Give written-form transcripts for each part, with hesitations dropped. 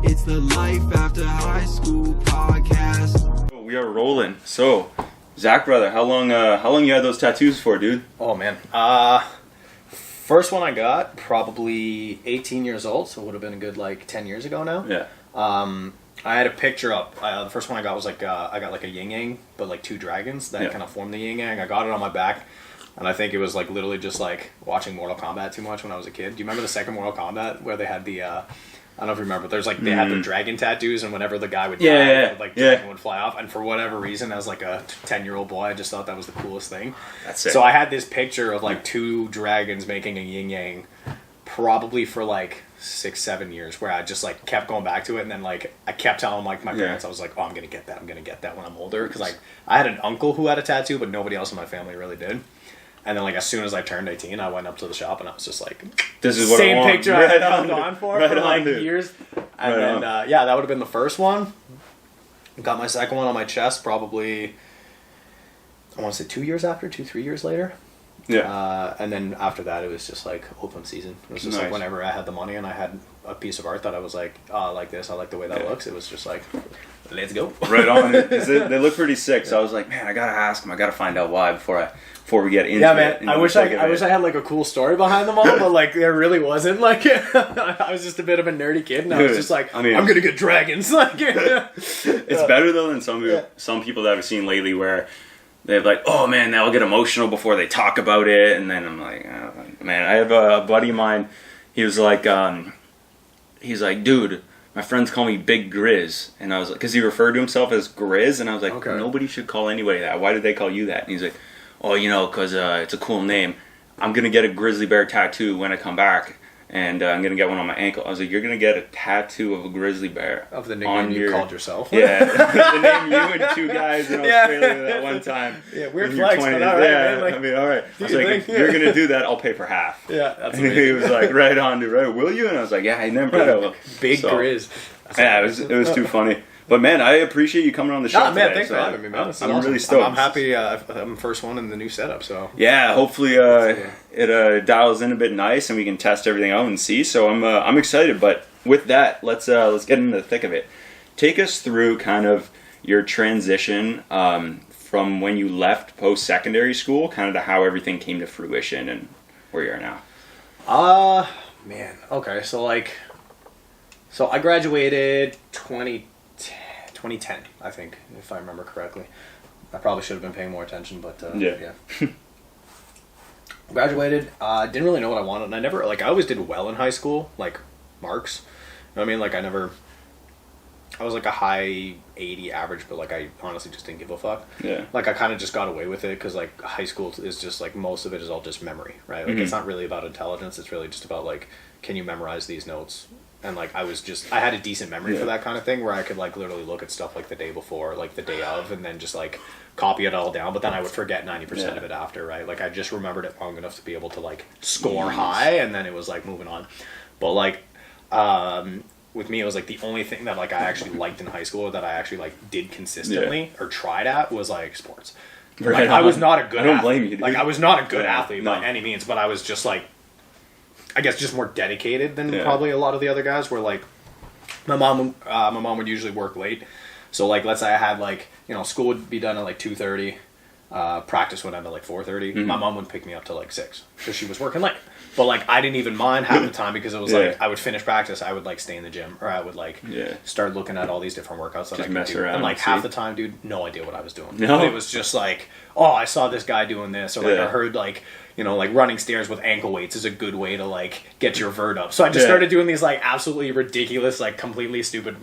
It's the Life After High School podcast. We are rolling. So, Zach, brother, how long you had those tattoos for, dude? Oh man, first one I got probably 18 years old, so it would have been a good 10 years ago now. Yeah. I had a picture up. The first one I got was I got a yin yang, but two dragons that kind of formed the yin yang. I got it on my back, and I think it was literally just watching Mortal Kombat too much when I was a kid. Do you remember the second Mortal Kombat where they had the I don't know if you remember. There's they had the dragon tattoos, and whenever the guy would die, dragon would fly off. And for whatever reason, as a 10-year-old boy, I just thought that was the coolest thing. That's it. So I had this picture of two dragons making a yin yang, probably for 6-7 years, where I just kept going back to it, and then I kept telling my parents, I was like, oh, I'm gonna get that when I'm older, because I had an uncle who had a tattoo, but nobody else in my family really did. And then as soon as I turned 18, I went up to the shop and I was just this is what same I want. picture I had held on for years. And then that would have been the first one. Got my second one on my chest probably, I want to say 3 years later. Yeah. And then after that, it was just open season. It was just nice. Whenever I had the money and I had a piece of art that I was I like this, I like the way that looks. It was just let's go. Right on. They look pretty sick. So I was like, man, I gotta ask them. I gotta find out why before we get into it. Yeah, man. I wish I had a cool story behind them all, but there really wasn't. I was just a bit of a nerdy kid, and I was just I'm gonna get dragons. It's better though than some people that I've seen lately where they're oh man, they'll get emotional before they talk about it, and then I'm like, oh, man. I have a buddy of mine. He was he's like, dude, my friends call me Big Grizz, and I was because he referred to himself as Grizz, and I was like, okay. Nobody should call anybody that. Why did they call you that? And he's like, oh, because it's a cool name. I'm gonna get a grizzly bear tattoo when I come back, and I'm gonna get one on my ankle. I was like, you're gonna get a tattoo of a grizzly bear of the nickname you called yourself. Yeah, the name you and two guys in Australia that one time. Yeah, weird flex, but all right. Yeah, man, all right. I was like, if you're gonna do that, I'll pay for half. Yeah, that's and he was like, right on, dude. Right, will you? And I was like, yeah, I never will. Big Grizz. Yeah, it was too funny. But man, I appreciate you coming on the show today. Man, thanks for having me, man. I'm awesome. really stoked. I'm happy. I'm the first one in the new setup, so yeah. Hopefully, it dials in a bit nice, and we can test everything out and see. So I'm excited. But with that, let's get into the thick of it. Take us through kind of your transition from when you left post-secondary school, kind of to how everything came to fruition and where you are now. Man. Okay, so I graduated 2010, I think, if I remember correctly. I probably should have been paying more attention, but yeah. Graduated. Didn't really know what I wanted, and I never I always did well in high school, marks. You know what I mean? I was a high 80 average, but I honestly just didn't give a fuck. Yeah. I kind of just got away with it because high school is just most of it is all just memory, right? It's not really about intelligence. It's really just about can you memorize these notes? And I had a decent memory for that kind of thing where I could literally look at stuff the day before, the day of, and then just copy it all down. But then I would forget 90% of it after, right? I just remembered it long enough to be able to score high, and then it was moving on. But with me, it was the only thing that I actually liked in high school or that I actually did consistently or tried at was sports. Right I was not a good. I don't blame you, dude. I was not a good athlete by any means, but I was just I guess just more dedicated than probably a lot of the other guys. Where my mom would usually work late, so let's say I had school would be done at 2:30, practice would end at 4:30. My mom would pick me up till 6 because she was working late. But I didn't even mind half the time because it was I would finish practice, I would stay in the gym, or I would start looking at all these different workouts that just I could do. Around and half the time, dude, no idea what I was doing. No. It was just oh, I saw this guy doing this, or I heard running stairs with ankle weights is a good way to get your vert up. So I just started doing these absolutely ridiculous, completely stupid,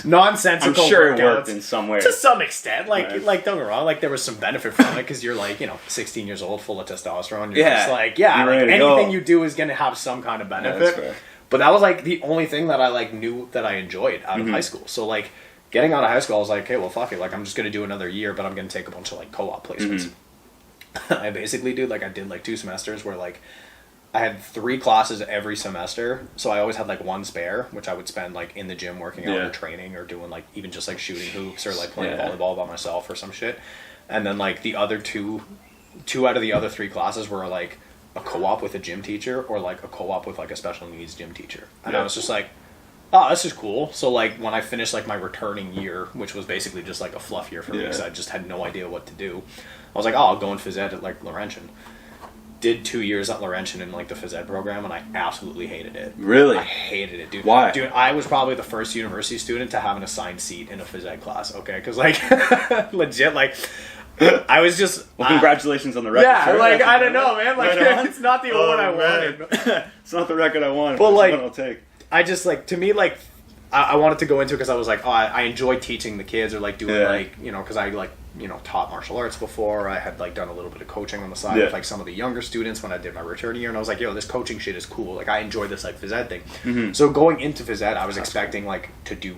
nonsensical. I'm sure workouts. It worked in some way To some extent, don't get me wrong, there was some benefit from it because you're 16 years old, full of testosterone. You're just anything you do is gonna have some kind of benefit. Yeah, but that was the only thing that I knew that I enjoyed out of high school. So getting out of high school, I was okay, well fuck it, I'm just gonna do another year, but I'm gonna take a bunch of co-op placements. I basically did I did 2 semesters where I had 3 classes every semester, so I always had one spare, which I would spend in the gym working out or training or doing even just shooting hoops or playing volleyball by myself or some shit. And then the other two out of the other 3 classes were a co-op with a gym teacher or a co-op with a special needs gym teacher. And I was just oh, this is cool. So like when I finished like my returning year, which was basically just like a fluff year for me because I just had no idea what to do, I was like, oh, I'll go in phys ed at like Laurentian. Did 2 years at Laurentian in like the phys ed program, and I absolutely hated it. Really? I hated it, dude. Why? Dude, I was probably the first university student to have an assigned seat in a phys ed class. Okay, because like legit, like I was just. Well, congratulations on the record. Yeah, sir. like I don't know, man. Like Right on. it's not the award I man. wanted. It's not the record I wanted. But, But like, what I'll take. I just like to me like I wanted to go into it because I was like, oh, I enjoy teaching the kids or like doing like because I like taught martial arts before. I had like done a little bit of coaching on the side with like some of the younger students when I did my return year, and I was like, yo, this coaching shit is cool. Like I enjoy this like phys ed thing. Mm-hmm. So going into phys ed, I was expecting like to do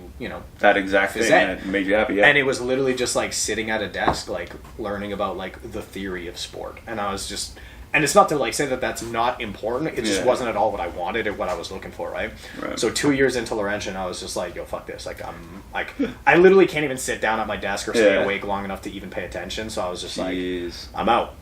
That exact thing phys ed. that made you happy. Yeah. And it was literally just like sitting at a desk like learning about like the theory of sport, and I was just. And it's not to like say that that's not important. It just wasn't at all what I wanted or what I was looking for, right? So 2 years into Laurentian, I was just like, yo, fuck this. Like I'm like I literally can't even sit down at my desk or stay awake long enough to even pay attention. So I was just like, I'm out.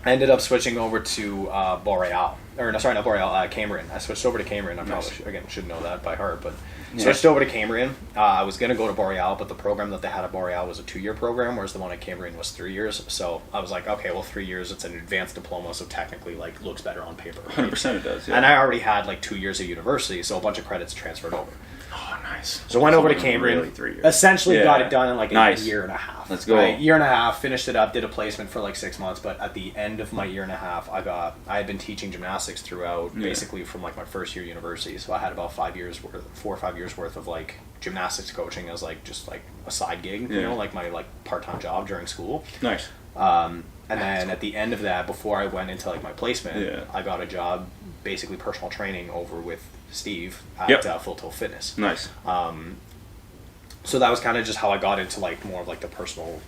I ended up switching over to Boreal. Or no, sorry, not Boreal, Cambrian. I switched over to Cambrian. I probably should know that by heart, but switched over to Cambrian. I was going to go to Boreal, but the program that they had at Boreal was a 2-year program, whereas the one at Cambrian was 3 years. So I was like, okay, well, 3 years, it's an advanced diploma, so technically, like, looks better on paper. Right? 100% it does, yeah. And I already had, like, 2 years of university, so a bunch of credits transferred over. Oh, nice. So I went over to Cambrian, really 3 years. essentially got it done in like a year and a half. Let's go. Right? Year and a half, finished it up, did a placement for like 6 months, but at the end of my year and a half, I had been teaching gymnastics throughout, basically from like my first year university, so I had about 4 or 5 years worth of like gymnastics coaching as like just like a side gig, like my like part-time job during school. Nice. And then at the end of that, before I went into like my placement, I got a job, basically personal training over with Steve at Full Tilt Fitness. Nice. So that was kind of just how I got into like more of like the personal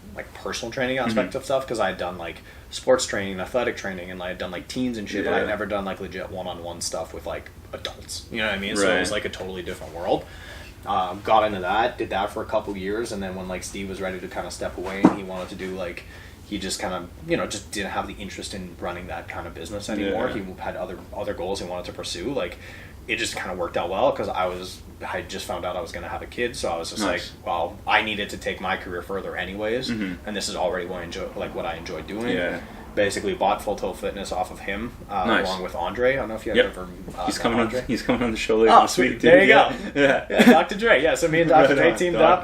training aspect of stuff, because I had done like sports training and athletic training, and I had done like teens and shit, but I'd never done like legit one-on-one stuff with like adults. You know what I mean? Right. So it was like a totally different world. Got into that, did that for a couple years, and then when like Steve was ready to kind of step away and he wanted to do like, he just kind of just didn't have the interest in running that kind of business anymore. He had other goals he wanted to pursue. Like it just kind of worked out well because I just found out I was going to have a kid, so I was just like, well, I needed to take my career further anyways, and this is already what I enjoy doing. Yeah. Basically bought Full Tilt Fitness off of him, along with Andre. I don't know if you have ever he's coming on the show later this week. There you go. Yeah, Dr. Dre. Yeah, so me and Dr. Dre teamed up.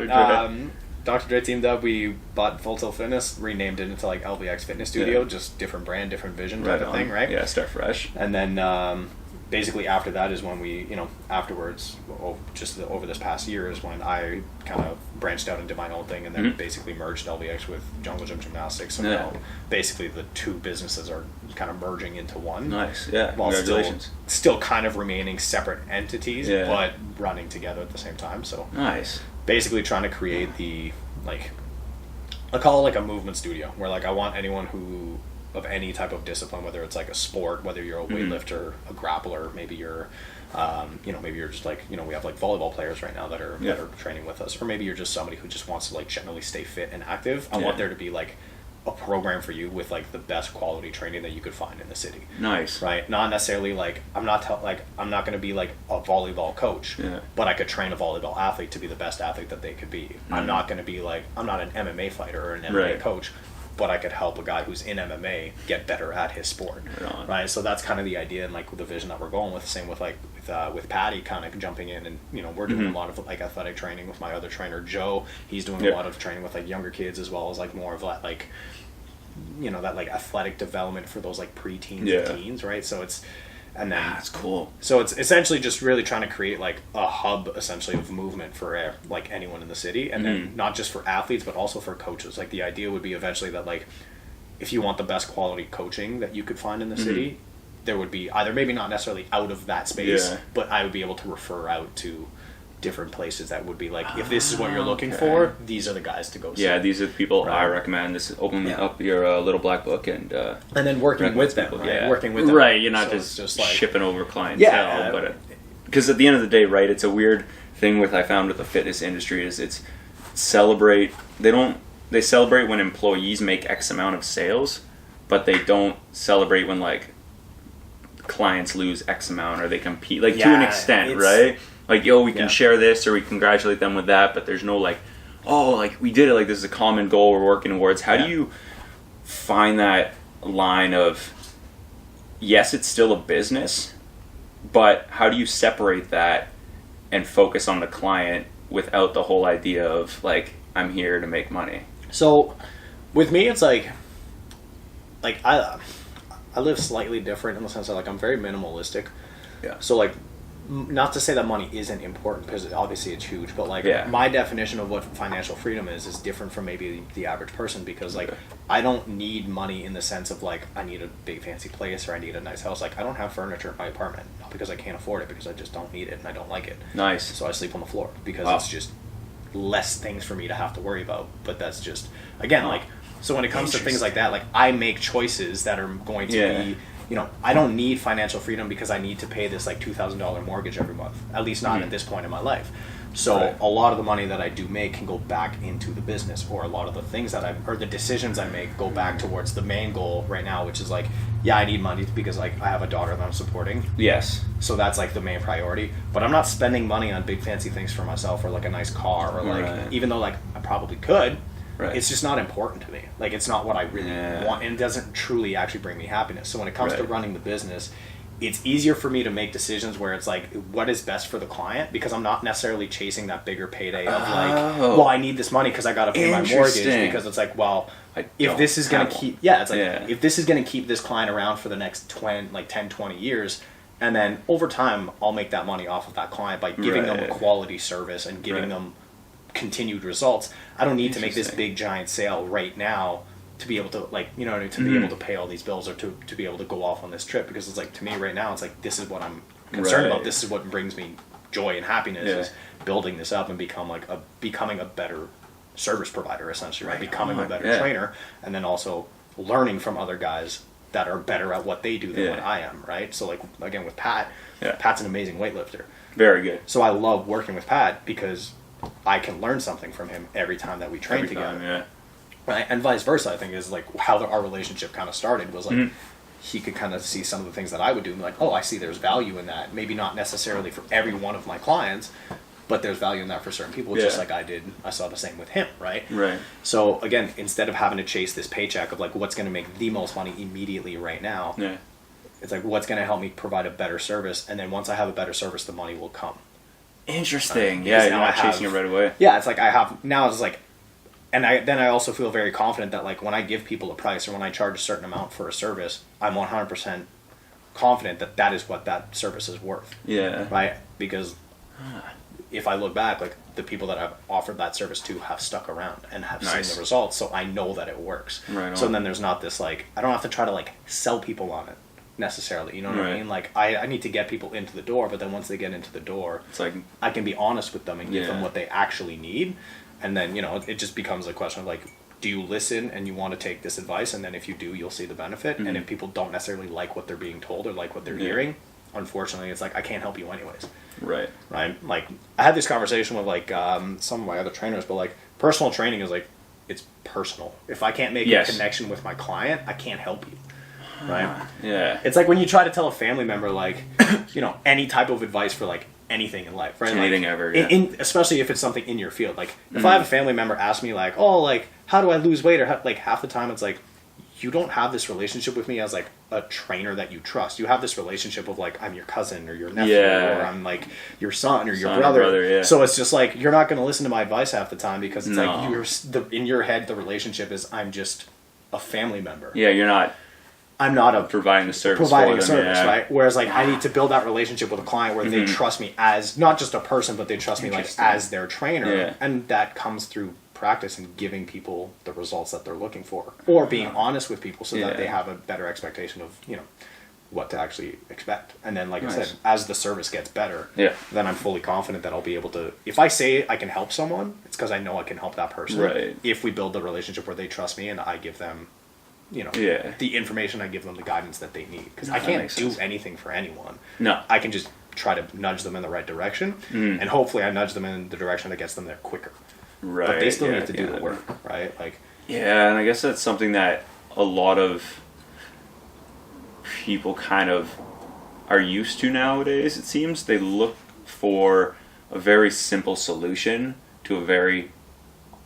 Dr. Dre teamed up. We bought Full Tilt Fitness, renamed it into like LVX Fitness Studio, just different brand, different vision type of thing, right? Yeah, start fresh. And then basically after that is when we, afterwards, just over this past year is when I kind of branched out and did my own thing, and then basically merged LVX with Jungle Gym Gymnastics. So now basically the two businesses are kind of merging into one. Nice, yeah. While Congratulations. Still kind of remaining separate entities, but running together at the same time. So nice. Basically trying to create the, like, I call it like a movement studio, where like I want anyone who, of any type of discipline, whether it's like a sport, whether you're a weightlifter, a grappler, maybe you're, maybe you're just like, we have like volleyball players right now that are training with us, or maybe you're just somebody who just wants to like generally stay fit and active. I want there to be like a program for you with like the best quality training that you could find in the city. Nice. Right? Not necessarily like I'm not going to be like a volleyball coach, but I could train a volleyball athlete to be the best athlete that they could be. I'm not going to be like, I'm not an MMA fighter or an MMA coach, but I could help a guy who's in MMA get better at his sport. Right? So that's kind of the idea and like the vision that we're going with. Same with like with Patty kind of jumping in, and we're doing a lot of like athletic training with my other trainer Joe. He's doing a lot of training with like younger kids, as well as like more of that like that like athletic development for those like preteens and teens, right? So it's, and then that's cool. So it's essentially just really trying to create like a hub essentially of movement for like anyone in the city, and then not just for athletes but also for coaches. Like the idea would be eventually that like if you want the best quality coaching that you could find in the city, there would be either, maybe not necessarily out of that space, but I would be able to refer out to different places that would be like, if this is what you're looking for, these are the guys to go see. Yeah, these are the people I recommend. This open up your little black book and then working with them, right? Working with them. Right, you're not just like shipping over clientele, but because at the end of the day, right, it's a weird thing I found with the fitness industry is it's celebrate. They celebrate when employees make X amount of sales, but they don't celebrate when like clients lose X amount or they compete, like to an extent, right? Like, yo, we can share this or we congratulate them with that, but there's no like, oh, like we did it, like this is a common goal we're working towards. How do you find that line of, yes, it's still a business, but how do you separate that and focus on the client without the whole idea of like, I'm here to make money? So with me, it's like I live slightly different in the sense that like I'm very minimalistic. Yeah. So like, not to say that money isn't important, because obviously it's huge, but like my definition of what financial freedom is different from maybe the average person, because like I don't need money in the sense of like I need a big fancy place or I need a nice house. Like I don't have furniture in my apartment, not because I can't afford it, because I just don't need it and I don't like it. Nice. So I sleep on the floor because it's just less things for me to have to worry about. But that's just, again, like, so when it comes to things like that, like I make choices that are going to be, you know, I don't need financial freedom because I need to pay this like $2,000 mortgage every month, at least not at this point in my life. So a lot of the money that I do make can go back into the business, or a lot of the things that or the decisions I make go back towards the main goal right now, which is like, I need money because like I have a daughter that I'm supporting. Yes. So that's like the main priority, but I'm not spending money on big fancy things for myself, or like a nice car, or like, even though like I probably could, it's just not important to me. Like it's not what I really want, and it doesn't truly actually bring me happiness. So when it comes to running the business, it's easier for me to make decisions where it's like, what is best for the client, because I'm not necessarily chasing that bigger payday of like, well, I need this money because I got to pay my mortgage, because it's like, well, if this is going to keep, if this is going to keep this client around for the next 10, 20 years, and then over time, I'll make that money off of that client by giving them a quality service and giving them continued results. I don't need to make this big giant sale right now to be able to, like, you know, to be able to pay all these bills, or to be able to go off on this trip, because it's like, to me right now, it's like, this is what I'm concerned about. This is what brings me joy and happiness, is building this up and becoming a better service provider, essentially, right? Becoming a better trainer, and then also learning from other guys that are better at what they do than what I am, right? So like, again, with Pat, Pat's an amazing weightlifter. Very good. So I love working with Pat because I can learn something from him every time that we train together. Right? And vice versa, I think, is like how our relationship kind of started, was like he could kind of see some of the things that I would do and be like, oh, I see there's value in that. Maybe not necessarily for every one of my clients, but there's value in that for certain people, just like I saw the same with him, right? Right. So again, instead of having to chase this paycheck of like what's going to make the most money immediately right now, it's like what's going to help me provide a better service, and then once I have a better service, the money will come. Interesting. You're not chasing it right away. Yeah, it's like I have now. It's like, and I also feel very confident that like when I give people a price, or when I charge a certain amount for a service, I'm 100% confident that that is what that service is worth. Yeah. Right. Because if I look back, like the people that I've offered that service to have stuck around and have seen the results, so I know that it works. Right. So then there's not this like, I don't have to try to like sell people on it necessarily, you know what I mean? Like I need to get people into the door, but then once they get into the door, it's like I can be honest with them and give them what they actually need, and then, you know, it just becomes a question of like, do you listen and you want to take this advice, and then if you do, you'll see the benefit. And if people don't necessarily like what they're being told or like what they're hearing, unfortunately, it's like I can't help you anyways. Right. Like I had this conversation with like some of my other trainers, but like personal training is like, it's personal. If I can't make a connection with my client, I can't help you. Right. Yeah. It's like when you try to tell a family member like, you know, any type of advice for like anything in life, right? Anything like, ever. Especially if it's something in your field. Like if I have a family member ask me like, oh, like how do I lose weight, or how, like half the time it's like, you don't have this relationship with me as like a trainer that you trust. You have this relationship of like, I'm your cousin or your nephew, or I'm like your son or your brother. So it's just like, you're not going to listen to my advice half the time, because it's like in your head the relationship is I'm just a family member. Yeah, I'm not providing a service, right? Whereas like I need to build that relationship with a client where they trust me as not just a person, but they trust me like as their trainer, and that comes through practice and giving people the results that they're looking for, or being honest with people so that they have a better expectation of, you know, what to actually expect. And then like I said, as the service gets better, then I'm fully confident that I'll be able to, if I say I can help someone, it's because I know I can help that person. Right. If we build the relationship where they trust me and I give them, you know, the information, I give them the guidance that they need, because I can't do anything for anyone. No, I can just try to nudge them in the right direction, and hopefully I nudge them in the direction that gets them there quicker. Right. But they still need to do the work, right? Like, and I guess that's something that a lot of people kind of are used to nowadays. It seems they look for a very simple solution to a very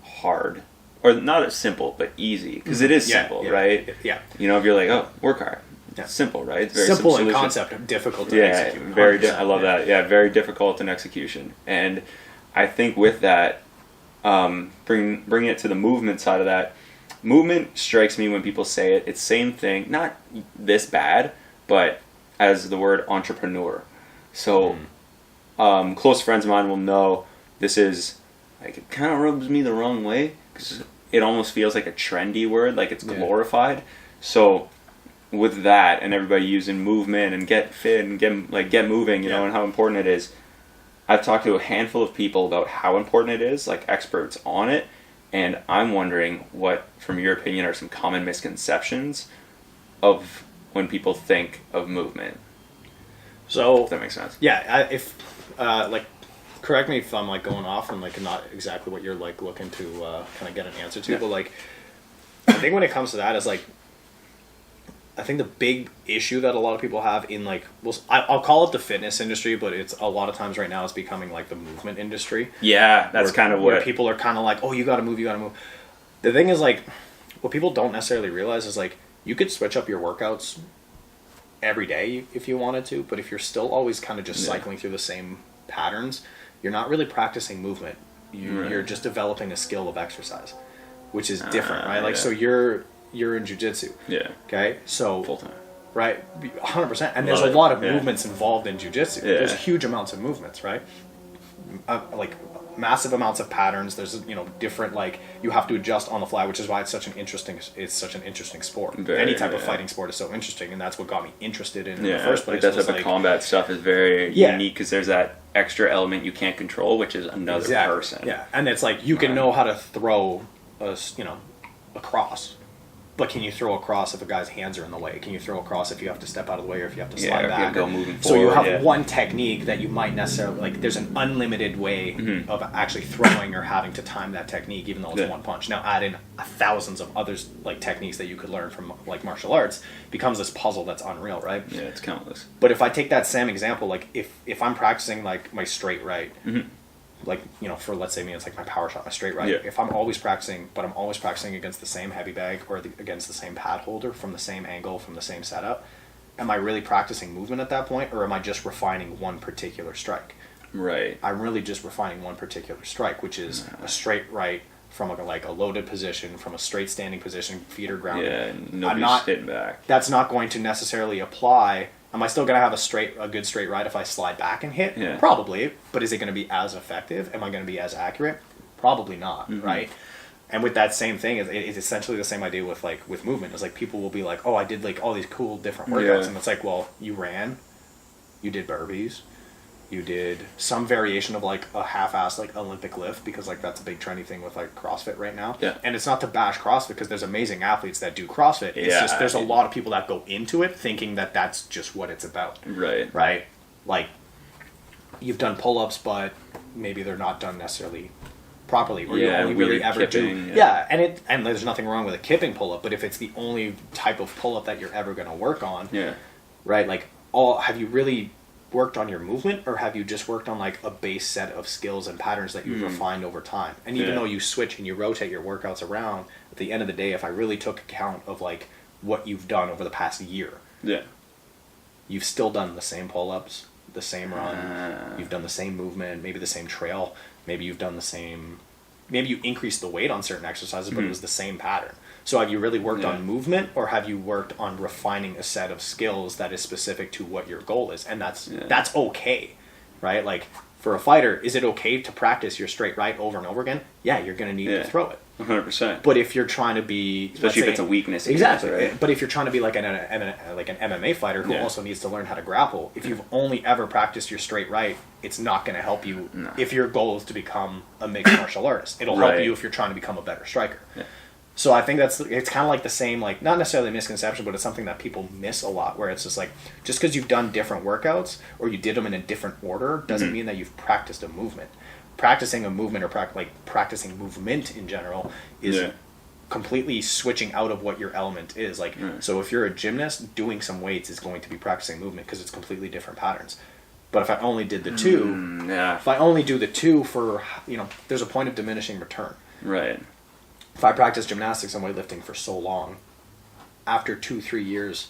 hard, or not as simple, but easy, because it is simple, right? Yeah. You know, if you're like, oh, work hard. It's simple, right? It's very simple in solution. concept, difficult to execute. Very. I love that. Yeah, very difficult in execution. And I think with that, bring it to the movement side of that. Movement strikes me when people say it. It's same thing, not this bad, but as the word entrepreneur. So, close friends of mine will know this is, like, it kind of rubs me the wrong way because it almost feels like a trendy word, like it's glorified. So, with that and everybody using movement and get fit and get moving, you know, and how important it is, I've talked to a handful of people about how important it is, like experts on it, and I'm wondering what, from your opinion, are some common misconceptions of when people think of movement. So, if that makes sense. Yeah, correct me if I'm like going off and like not exactly what you're like looking to kind of get an answer to, but like I think when it comes to that is like, I think the big issue that a lot of people have in like, I'll call it the fitness industry, but it's a lot of times right now it's becoming like the movement industry. Yeah, that's kind of where people are kind of like, oh, you got to move. The thing is like, what people don't necessarily realize is like, you could switch up your workouts every day if you wanted to, but if you're still always kind of just cycling through the same patterns, you're not really practicing movement. You're just developing a skill of exercise, which is different, right? Like, so you're in jiu-jitsu. Yeah. Okay? So full time. Right? 100%. And there's a lot of movements involved in jiu-jitsu. Yeah. There's huge amounts of movements, right? Like massive amounts of patterns. There's, you know, different, like, you have to adjust on the fly, which is why it's such an interesting sport. Any type of fighting sport is so interesting, and that's what got me interested in the first place. Like that type of combat stuff is very unique because there's that extra element you can't control, which is another person. Yeah. And it's like, you can know how to throw a cross. But can you throw a cross if a guy's hands are in the way? Can you throw a cross if you have to step out of the way or if you have to slide back? Go moving forward. So you have one technique that you might necessarily, like, there's an unlimited way of actually throwing or having to time that technique, even though it's one punch. Now add in thousands of others, like, techniques that you could learn from, like, martial arts, becomes this puzzle that's unreal, right? Yeah, it's countless. But if I take that same example, like, if I'm practicing, like, my straight right, like, you know, for, let's say me, it's like my power shot, my straight right. Yeah. If I'm always practicing, but I'm always practicing against the same heavy bag or against the same pad holder from the same angle, from the same setup, am I really practicing movement at that point, or am I just refining one particular strike? Right. I'm really just refining one particular strike, which is a straight right from a loaded position, from a straight standing position, feet are grounded. Yeah, nobody's hitting back. That's not going to necessarily apply. Am I still going to have a good straight right if I slide back and hit? Yeah. Probably. But is it going to be as effective? Am I going to be as accurate? Probably not, right? And with that same thing, it's essentially the same idea with movement. It's like people will be like, oh, I did like all these cool different workouts. And it's like, well, you ran, you did burpees, you did some variation of like a half-assed like Olympic lift, because like that's a big trendy thing with like CrossFit right now. Yeah. And it's not to bash CrossFit, because there's amazing athletes that do CrossFit. It's just there's a lot of people that go into it thinking that that's just what it's about. Right. Right. Like, you've done pull-ups, but maybe they're not done necessarily properly, or you only really ever kipping, do. And there's nothing wrong with a kipping pull-up, but if it's the only type of pull-up that you're ever going to work on, right? Like, have you really worked on your movement, or have you just worked on like a base set of skills and patterns that you've refined over time? And even though you switch and you rotate your workouts around, at the end of the day, if I really took account of like what you've done over the past year, you've still done the same pull-ups, the same run, you've done the same movement, maybe the same trail, maybe you've done the same, maybe you increased the weight on certain exercises, but it was the same pattern. So have you really worked on movement, or have you worked on refining a set of skills that is specific to what your goal is? And that's okay, right? Like, for a fighter, is it okay to practice your straight right over and over again? Yeah, you're going to need to throw it. 100%. But if you're trying to be... Especially if it's a weakness. Exactly. Right? But if you're trying to be like an MMA fighter who also needs to learn how to grapple, if you've only ever practiced your straight right, it's not going to help you if your goal is to become a mixed martial artist. It'll help you if you're trying to become a better striker. Yeah. So I think it's kind of like the same, like, not necessarily a misconception, but it's something that people miss a lot, where it's just like, just because you've done different workouts or you did them in a different order doesn't mean that you've practiced a movement. Practicing a movement, or practicing movement in general, is completely switching out of what your element is. So if you're a gymnast, doing some weights is going to be practicing movement, because it's completely different patterns. But if I only did the two, if I only do the two for, there's a point of diminishing return. Right. If I practice gymnastics and weightlifting for so long, after 2-3 years,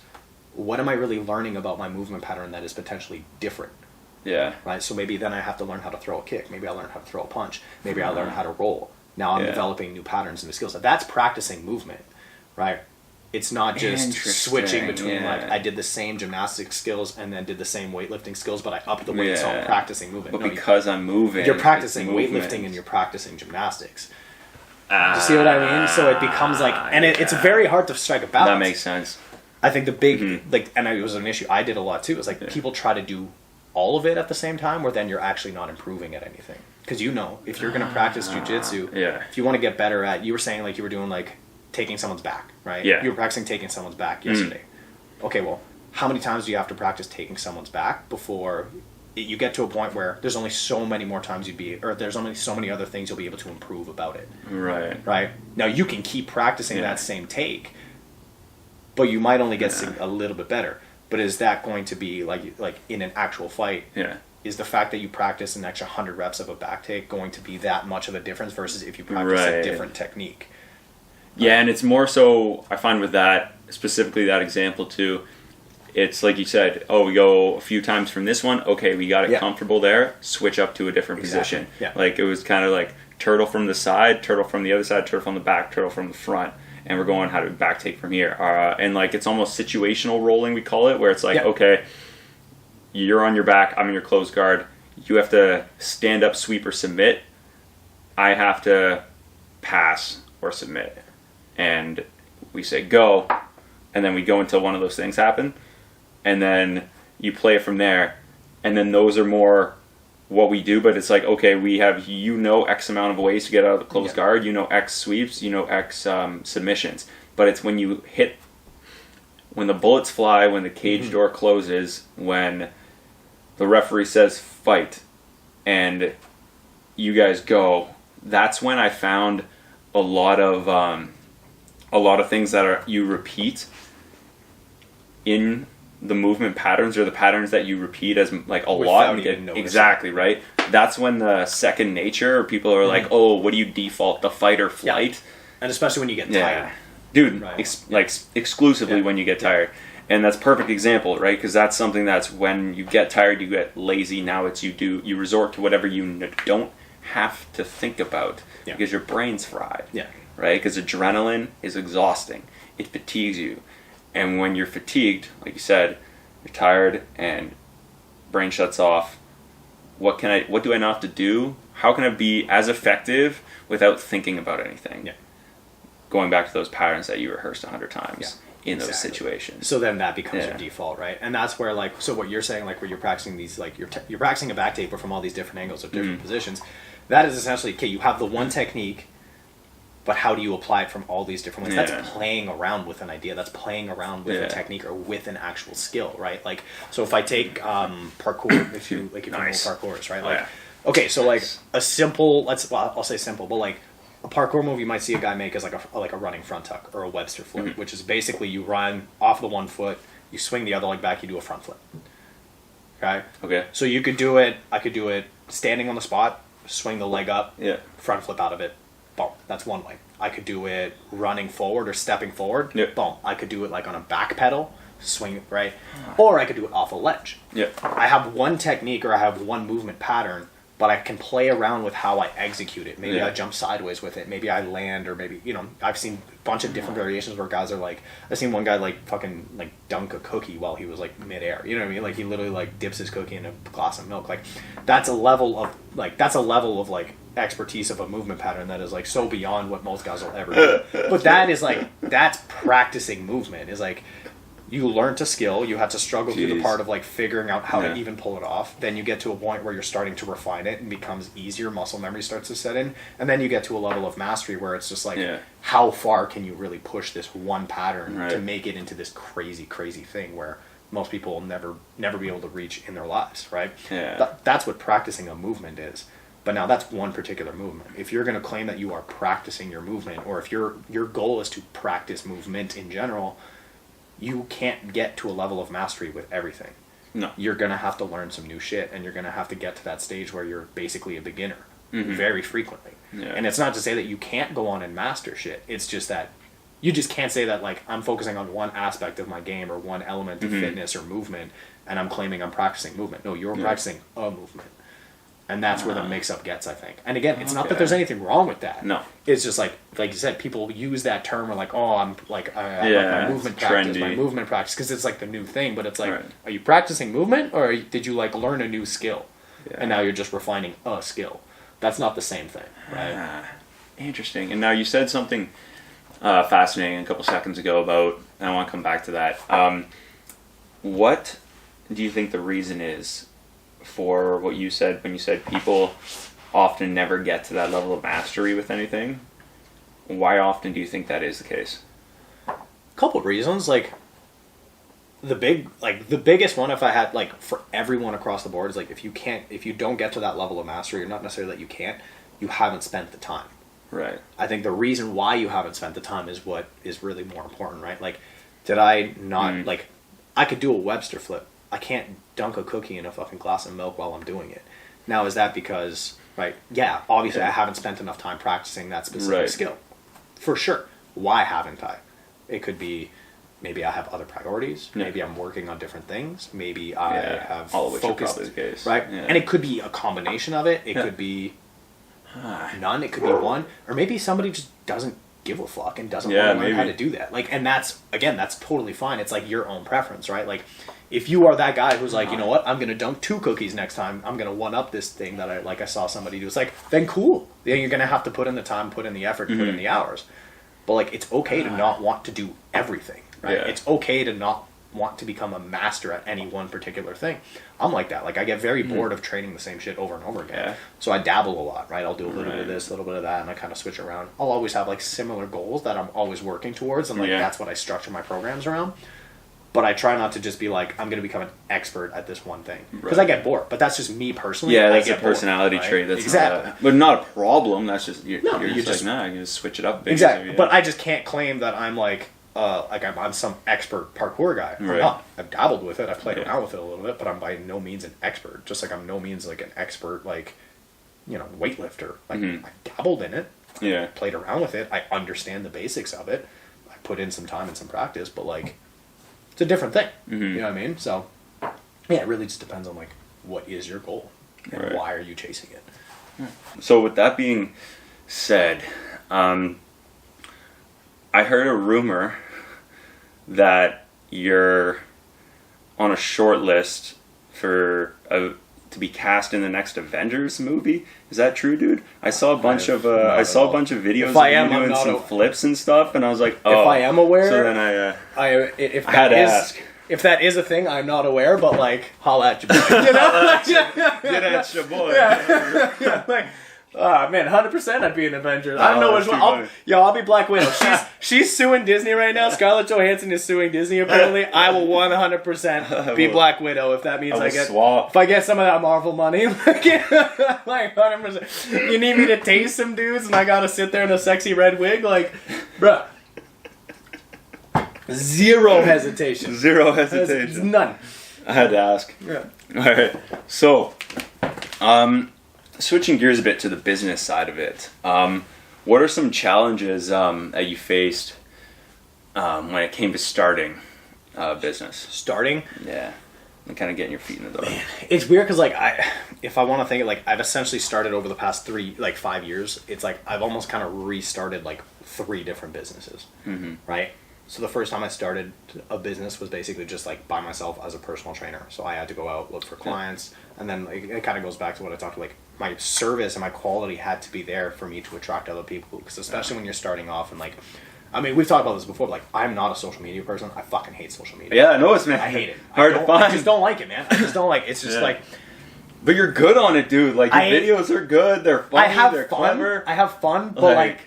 what am I really learning about my movement pattern that is potentially different? Yeah. Right. So maybe then I have to learn how to throw a kick. Maybe I learn how to throw a punch. Maybe I learn how to roll. Now I'm developing new patterns and new skills. So that's practicing movement, right? It's not just switching between I did the same gymnastics skills and then did the same weightlifting skills, but I upped the weight, so I'm practicing movement. But because I'm moving, you're practicing weightlifting and you're practicing gymnastics. You see what I mean? So it becomes it's very hard to strike a balance. That makes sense. I think the big and it was an issue I did a lot too. It was people try to do all of it at the same time, where then you're actually not improving at anything. Because if you're going to practice jujitsu, if you want to get better at, you were saying you were doing taking someone's back, right? Yeah. You were practicing taking someone's back yesterday. Okay, well, how many times do you have to practice taking someone's back before you get to a point where there's only so many more times there's only so many other things you'll be able to improve about it. Right. Right? Now, you can keep practicing that same take, but you might only get a little bit better. But is that going to be like in an actual fight? Yeah. Is the fact that you practice an extra 100 reps of a back take going to be that much of a difference versus if you practice a different technique? Yeah, and it's more so, I find with that, specifically that example too, it's like you said, we go a few times from this one, okay, we got it comfortable there, switch up to a different position. Yeah. It was kind of turtle from the side, turtle from the other side, turtle from the back, turtle from the front. And we're going how to back take from here. And it's almost situational rolling, we call it, where it's okay, you're on your back, I'm in your closed guard. You have to stand up, sweep, or submit. I have to pass or submit. And we say go, and then we go until one of those things happen. And then you play it from there. And then those are more what we do, but it's okay, we have X amount of ways to get out of the closed guard, X sweeps, X submissions, but it's when the bullets fly, when the cage door closes, when the referee says fight and you guys go, that's when I found a lot of things that you repeat in the movement patterns, or the patterns that you repeat as a lot. Exactly, right? That's when the second nature, or people are what do you default, the fight or flight? Yeah. And especially when you get tired. Dude, exclusively when you get tired. And that's a perfect example, right? Because that's something that's when you get tired, you get lazy. Now it's you resort to whatever you don't have to think about because your brain's fried. Yeah. Right? Because adrenaline is exhausting. It fatigues you. And when you're fatigued, like you said, you're tired and brain shuts off. What do I not have to do? How can I be as effective without thinking about anything? Yeah. Going back to those patterns that you rehearsed 100 times in those situations. So then that becomes your default, right? And that's where so what you're saying, where you're practicing these, you're practicing a back take, but from all these different angles of different positions. That is essentially, okay, you have the one technique, but how do you apply it from all these different ways? That's playing around with an idea. That's playing around with a technique or with an actual skill, right? So if I take parkour, if you know parkour is, right? Okay, so a simple, I'll say simple, but a parkour move you might see a guy make is a running front tuck or a Webster flip, which is basically you run off the one foot, you swing the other leg back, you do a front flip. Okay. So you could do it. I could do it standing on the spot, swing the leg up, front flip out of it. Boom. That's one way. I could do it running forward or stepping forward. Boom. I could do it on a back pedal, swing it right, or I could do it off a ledge. I have one technique or I have one movement pattern, but I can play around with how I execute it. Maybe I jump sideways with it. Maybe I land, or maybe I've seen a bunch of different variations where guys are I've seen one guy fucking dunk a cookie while he was midair. You know what I mean? He literally dips his cookie in a glass of milk. That's a level of expertise of a movement pattern that is so beyond what most guys will ever do. But that is that's practicing movement. Is you learn to skill, you have to struggle through the part of figuring out how to even pull it off. Then you get to a point where you're starting to refine it and becomes easier, muscle memory starts to set in, and then you get to a level of mastery where it's just how far can you really push this one pattern to make it into this crazy thing where most people will never be able to reach in their lives, right? That's what practicing a movement is. But now that's one particular movement. If you're going to claim that you are practicing your movement, or if your goal is to practice movement in general, you can't get to a level of mastery with everything. No. You're going to have to learn some new shit, and you're going to have to get to that stage where you're basically a beginner very frequently. Yeah. And it's not to say that you can't go on and master shit. It's just that you just can't say that, like, I'm focusing on one aspect of my game or one element of fitness or movement, and I'm claiming I'm practicing movement. No, you're practicing a movement. And that's where the mix-up gets, I think. And again, it's not that there's anything wrong with that. No. It's just like you said, people use that term or like, oh, I'm like, I like my movement practice, because it's like the new thing. But it's like, are you practicing movement, or did you like learn a new skill? Yeah. And now you're just refining a skill. That's not the same thing, right? Interesting. And now you said something fascinating a couple seconds ago about, and I want to come back to that. What do you think the reason is for what you said when you said people often never get to that level of mastery with anything? Why often do you think that is the case? A couple of reasons. Like the biggest one, if I had like for everyone across the board, is like if you don't get to that level of mastery, or not necessarily that you can't, you haven't spent the time. Right. I think the reason why you haven't spent the time is what is really more important, right? Like, did I not like I could do a Webster flip. I can't dunk a cookie in a fucking glass of milk while I'm doing it. Now, is that because, right, yeah, obviously I haven't spent enough time practicing that specific skill. For sure. Why haven't I? It could be maybe I have other priorities. Yeah. Maybe I'm working on different things. Maybe I have all of which focused. Are probably the case. Right? Yeah. And it could be a combination of it. It could be none. It could be one. Or maybe somebody just doesn't give a fuck and doesn't want to learn how to do that. Like, and that's totally fine. It's like your own preference, right? Like, if you are that guy who's like, you know what, I'm going to dunk 2 cookies next time, I'm going to one-up this thing that I saw somebody do. It's like, then cool. Then you're going to have to put in the time, put in the effort, put in the hours. But, like, it's okay to not want to do everything, right? Yeah. It's okay to not want to become a master at any one particular thing. I'm like that. Like, I get very bored of training the same shit over and over again. Yeah. So I dabble a lot, right? I'll do a little bit of this, a little bit of that, and I kind of switch around. I'll always have, like, similar goals that I'm always working towards, and, like, that's what I structure my programs around. But I try not to just be like, I'm going to become an expert at this one thing. Because I get bored. But that's just me personally. Yeah, that's a personality trait. That's exactly. But not a problem. That's just, you're just like, nah, you just switch it up. Exactly. But I just can't claim that I'm like I'm some expert parkour guy. I'm not. I've dabbled with it. I've played around with it a little bit. But I'm by no means an expert. Just like I'm no means like an expert, like, you know, weightlifter. Like, I dabbled in it. Yeah. Played around with it. I understand the basics of it. I put in some time and some practice. But, like, it's a different thing. You know what I mean? So, yeah, it really just depends on, like, what is your goal and why are you chasing it. So with that being said, I heard a rumor that you're on a short list for to be cast in the next Avengers movie. Is that true, dude? I saw a bunch of videos of you doing some flips and stuff, and I was like, oh. If I am aware, so then if I had to ask. If that is a thing, I'm not aware, but like, holla at your boy. You know? Get at your boy. Like, man, 100% I'd be an Avenger. I don't know which one. I'll be Black Widow. She's suing Disney right now. Scarlett Johansson is suing Disney apparently. I will 100% be Black Widow if that means if I get some of that Marvel money. Like 100%. You need me to tase some dudes and I gotta sit there in a sexy red wig? Like, bruh. Zero hesitation. None. I had to ask. Yeah. Alright. So, switching gears a bit to the business side of it, what are some challenges that you faced when it came to starting a business? Starting? Yeah. And kind of getting your feet in the door. Man, it's weird because, like, if I want to think it, like, I've essentially started over the past 5 years. It's like I've almost kind of restarted, like, 3 different businesses, right? So the first time I started a business was basically just like by myself as a personal trainer. So I had to go out, look for clients, and then like, it kind of goes back to what I talked about. Like my service and my quality had to be there for me to attract other people. Because especially when you're starting off and like, I mean, we've talked about this before. But like, I'm not a social media person. I fucking hate social media. Yeah, I know it's, man. I hate it. Hard to find. I just don't like it, man. I just don't like it. It's just like. But you're good on it, dude. Like your videos are good. They're funny. They're clever. I have fun, but like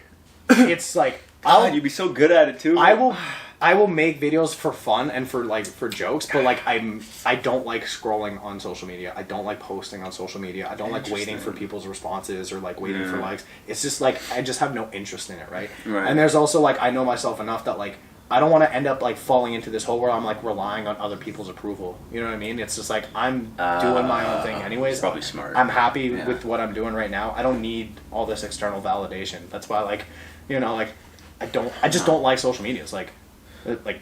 it's like you'd be so good at it too. I will make videos for fun and for jokes, but like I don't like scrolling on social media. I don't like posting on social media. I don't like waiting for people's responses or like waiting for likes. It's just like I just have no interest in it, right? And there's also like I know myself enough that like I don't want to end up like falling into this hole where I'm like relying on other people's approval. You know what I mean? It's just like I'm doing my own thing anyways. It's probably smart. I'm happy with what I'm doing right now. I don't need all this external validation. That's why like, you know, like I just don't like social media. It's like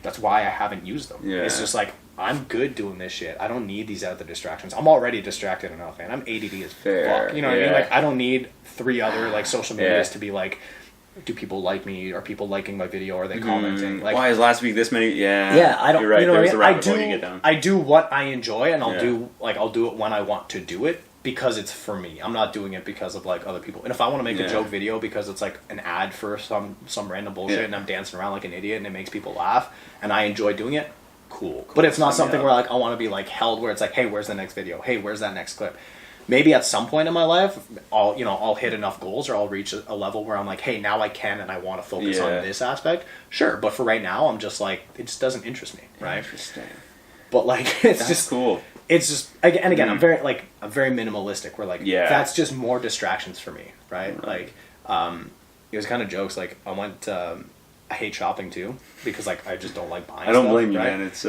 that's why I haven't used them. Yeah. It's just like I'm good doing this shit. I don't need these other distractions. I'm already distracted enough, man. I'm ADD as fuck. You know what I mean? Like I don't need 3 other like social medias to be like, do people like me? Are people liking my video? Are they commenting? Like, why is last week this many? Yeah, I don't. You're right. You know There's what I mean? a rabbit hole you get down. I do what I enjoy, and I'll do it when I want to do it because it's for me. I'm not doing it because of like other people. And if I want to make a joke video because it's like an ad for some random bullshit, and I'm dancing around like an idiot, and it makes people laugh, and I enjoy doing it, cool. But it's not something where like I want to be like held where it's like, hey, where's the next video? Hey, where's that next clip? Maybe at some point in my life, I'll hit enough goals or I'll reach a level where I'm like, hey, now I can and I want to focus on this aspect. Sure, but for right now, I'm just like, it just doesn't interest me, right? Interesting. But like, it's just cool. It's just again, I'm very minimalistic. Where like, that's just more distractions for me, right? Like, it was kind of jokes. Like, I hate shopping too because like I just don't like buying. I don't stuff, blame you, right? man. It's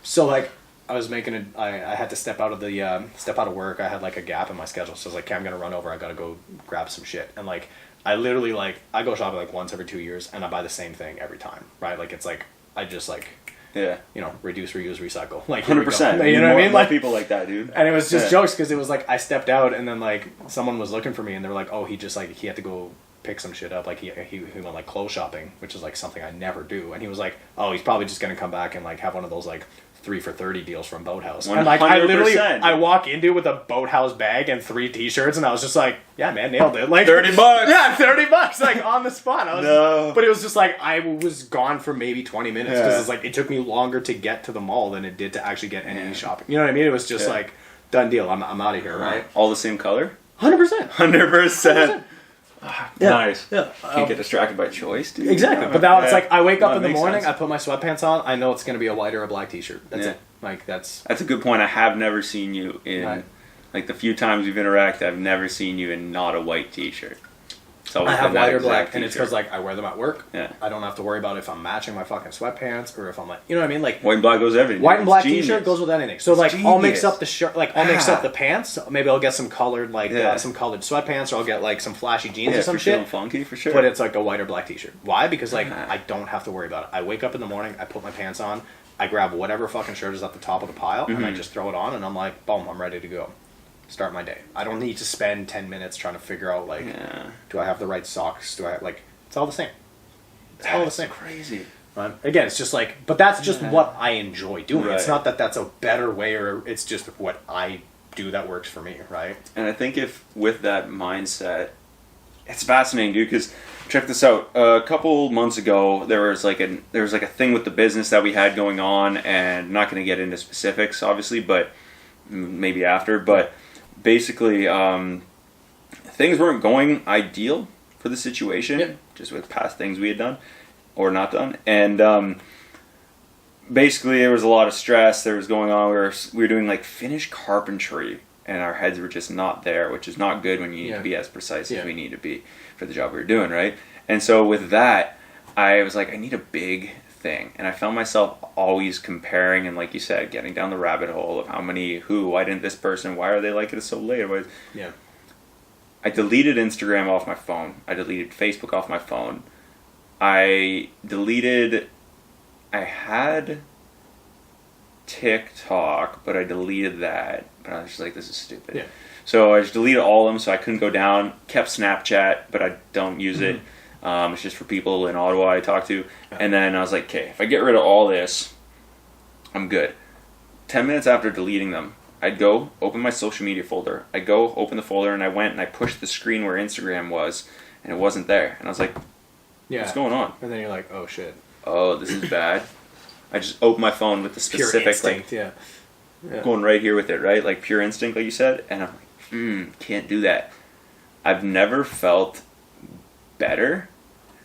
So like. I was I had to step out of work. I had like a gap in my schedule, so I was like, okay, I'm gonna run over. I gotta go grab some shit. And like, I literally like I go shopping like once every 2 years, and I buy the same thing every time, right? Like it's like I just like reduce, reuse, recycle. Like 100%. You know what I mean? Like Like people like that, dude. And it was just jokes because it was like I stepped out, and then like someone was looking for me, and they were like, oh, he just like he had to go pick some shit up. Like he went like clothes shopping, which is like something I never do. And he was like, oh, he's probably just gonna come back and like have one of those like 3 for $30 deals from Boathouse. 100%. And like I walk into with a Boathouse bag and 3 t-shirts, and I was just like, yeah, man, nailed it. Like $30. Yeah, $30 like on the spot. But it was just like I was gone for maybe 20 minutes because it's like it took me longer to get to the mall than it did to actually get any shopping. You know what I mean? It was just like done deal. I'm out of here, right? All the same color? 100%. 100%. Nice. Yeah. Can't get distracted by choice, dude. Exactly. But now it's like I wake up in the morning, I put my sweatpants on, I know it's going to be a white or a black t-shirt. That's it. Like that's a good point. I have never seen you in like the few times we've interacted, I've never seen you in not a white t-shirt. I have white or black, and it's because like I wear them at work. Yeah. I don't have to worry about if I'm matching my fucking sweatpants or if I'm like, you know what I mean? Like white and black goes everything. White and black t-shirt goes with anything. So like I'll mix up the shirt, like I'll mix up the pants. Maybe I'll get some colored some colored sweatpants, or I'll get like some flashy jeans or some shit. Funky for sure. But it's like a white or black t-shirt. Why? Because like I don't have to worry about it. I wake up in the morning, I put my pants on, I grab whatever fucking shirt is at the top of the pile, and I just throw it on, and I'm like, boom, I'm ready to go. Start my day. I don't need to spend 10 minutes trying to figure out like, do I have the right socks? Do I like? It's all the same. It's all the same. Crazy. Again, it's just like, but that's just what I enjoy doing. Right. It's not that that's a better way, or it's just what I do that works for me, right? And I think if with that mindset, it's fascinating, dude. Because check this out. A couple months ago, there was like a thing with the business that we had going on, and I'm not going to get into specifics, obviously, but maybe after, but. Basically, things weren't going ideal for the situation, just with past things we had done or not done. And basically, there was a lot of stress. There was going on. We were doing like finished carpentry, and our heads were just not there, which is not good when you need to be as precise as we need to be for the job we were doing, right? And so with that, I was like, I need a big thing. And I found myself always comparing and, like you said, getting down the rabbit hole of why didn't this person, why are they liking it so late? I deleted Instagram off my phone. I deleted Facebook off my phone. I had TikTok, but I deleted that. But I was just like, this is stupid. Yeah. So I just deleted all of them so I couldn't go down. Kept Snapchat, but I don't use it. It's just for people in Ottawa I talk to. And then I was like, okay, if I get rid of all this, I'm good. 10 minutes after deleting them, I'd go open my social media folder. I'd go open the folder, and I went and I pushed the screen where Instagram was, and it wasn't there. And I was like, what's going on? And then you're like, oh shit. Oh, this is bad. I just opened my phone with the specific, pure instinct, going right here with it, right? Like pure instinct, like you said. And I'm like, can't do that. I've never felt better.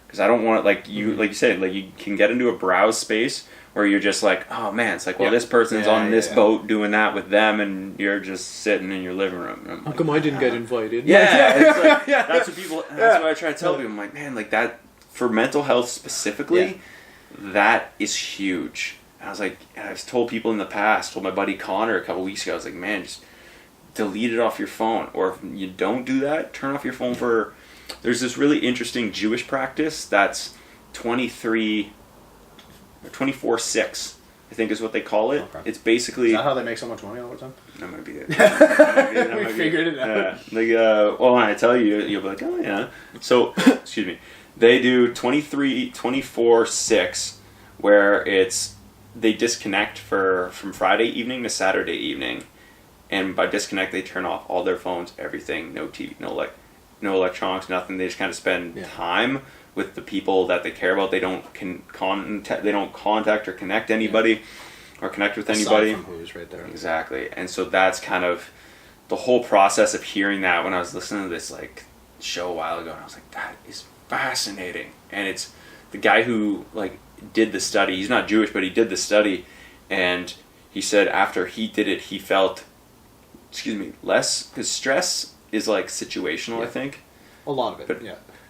Because I don't want like you said, like you can get into a browse space where you're just like, oh man, it's like, well, this person's on this boat doing that with them, and you're just sitting in your living room. How come I didn't get invited? It's like, that's what people. That's what I try to tell people. I'm like, man, like that for mental health specifically. that is huge. And I was like, and I've told people in the past, told my buddy Connor a couple weeks ago, I was like, man, just delete it off your phone. Or if you don't do that, turn off your phone for, there's this really interesting Jewish practice that's 24/6, I think is what they call it. Okay. It's basically... Is that how they make so much money all the time? That might be it. We figured it out. Well, when I tell you, you'll be like, oh yeah. So, excuse me. They do 24/6, where they disconnect from Friday evening to Saturday evening. And by disconnect, they turn off all their phones, everything, no TV, no electronics, nothing. They just kind of spend time with the people that they care about. They don't contact or connect anybody or connect with anybody. Aside from who's right there. Exactly. And so that's kind of the whole process of hearing that when I was listening to this like show a while ago, and I was like, that is fascinating. And it's the guy who like did the study. He's not Jewish, but he did the study, and he said after he did it, he felt, less, because stress is like situational, I think. A lot of it, but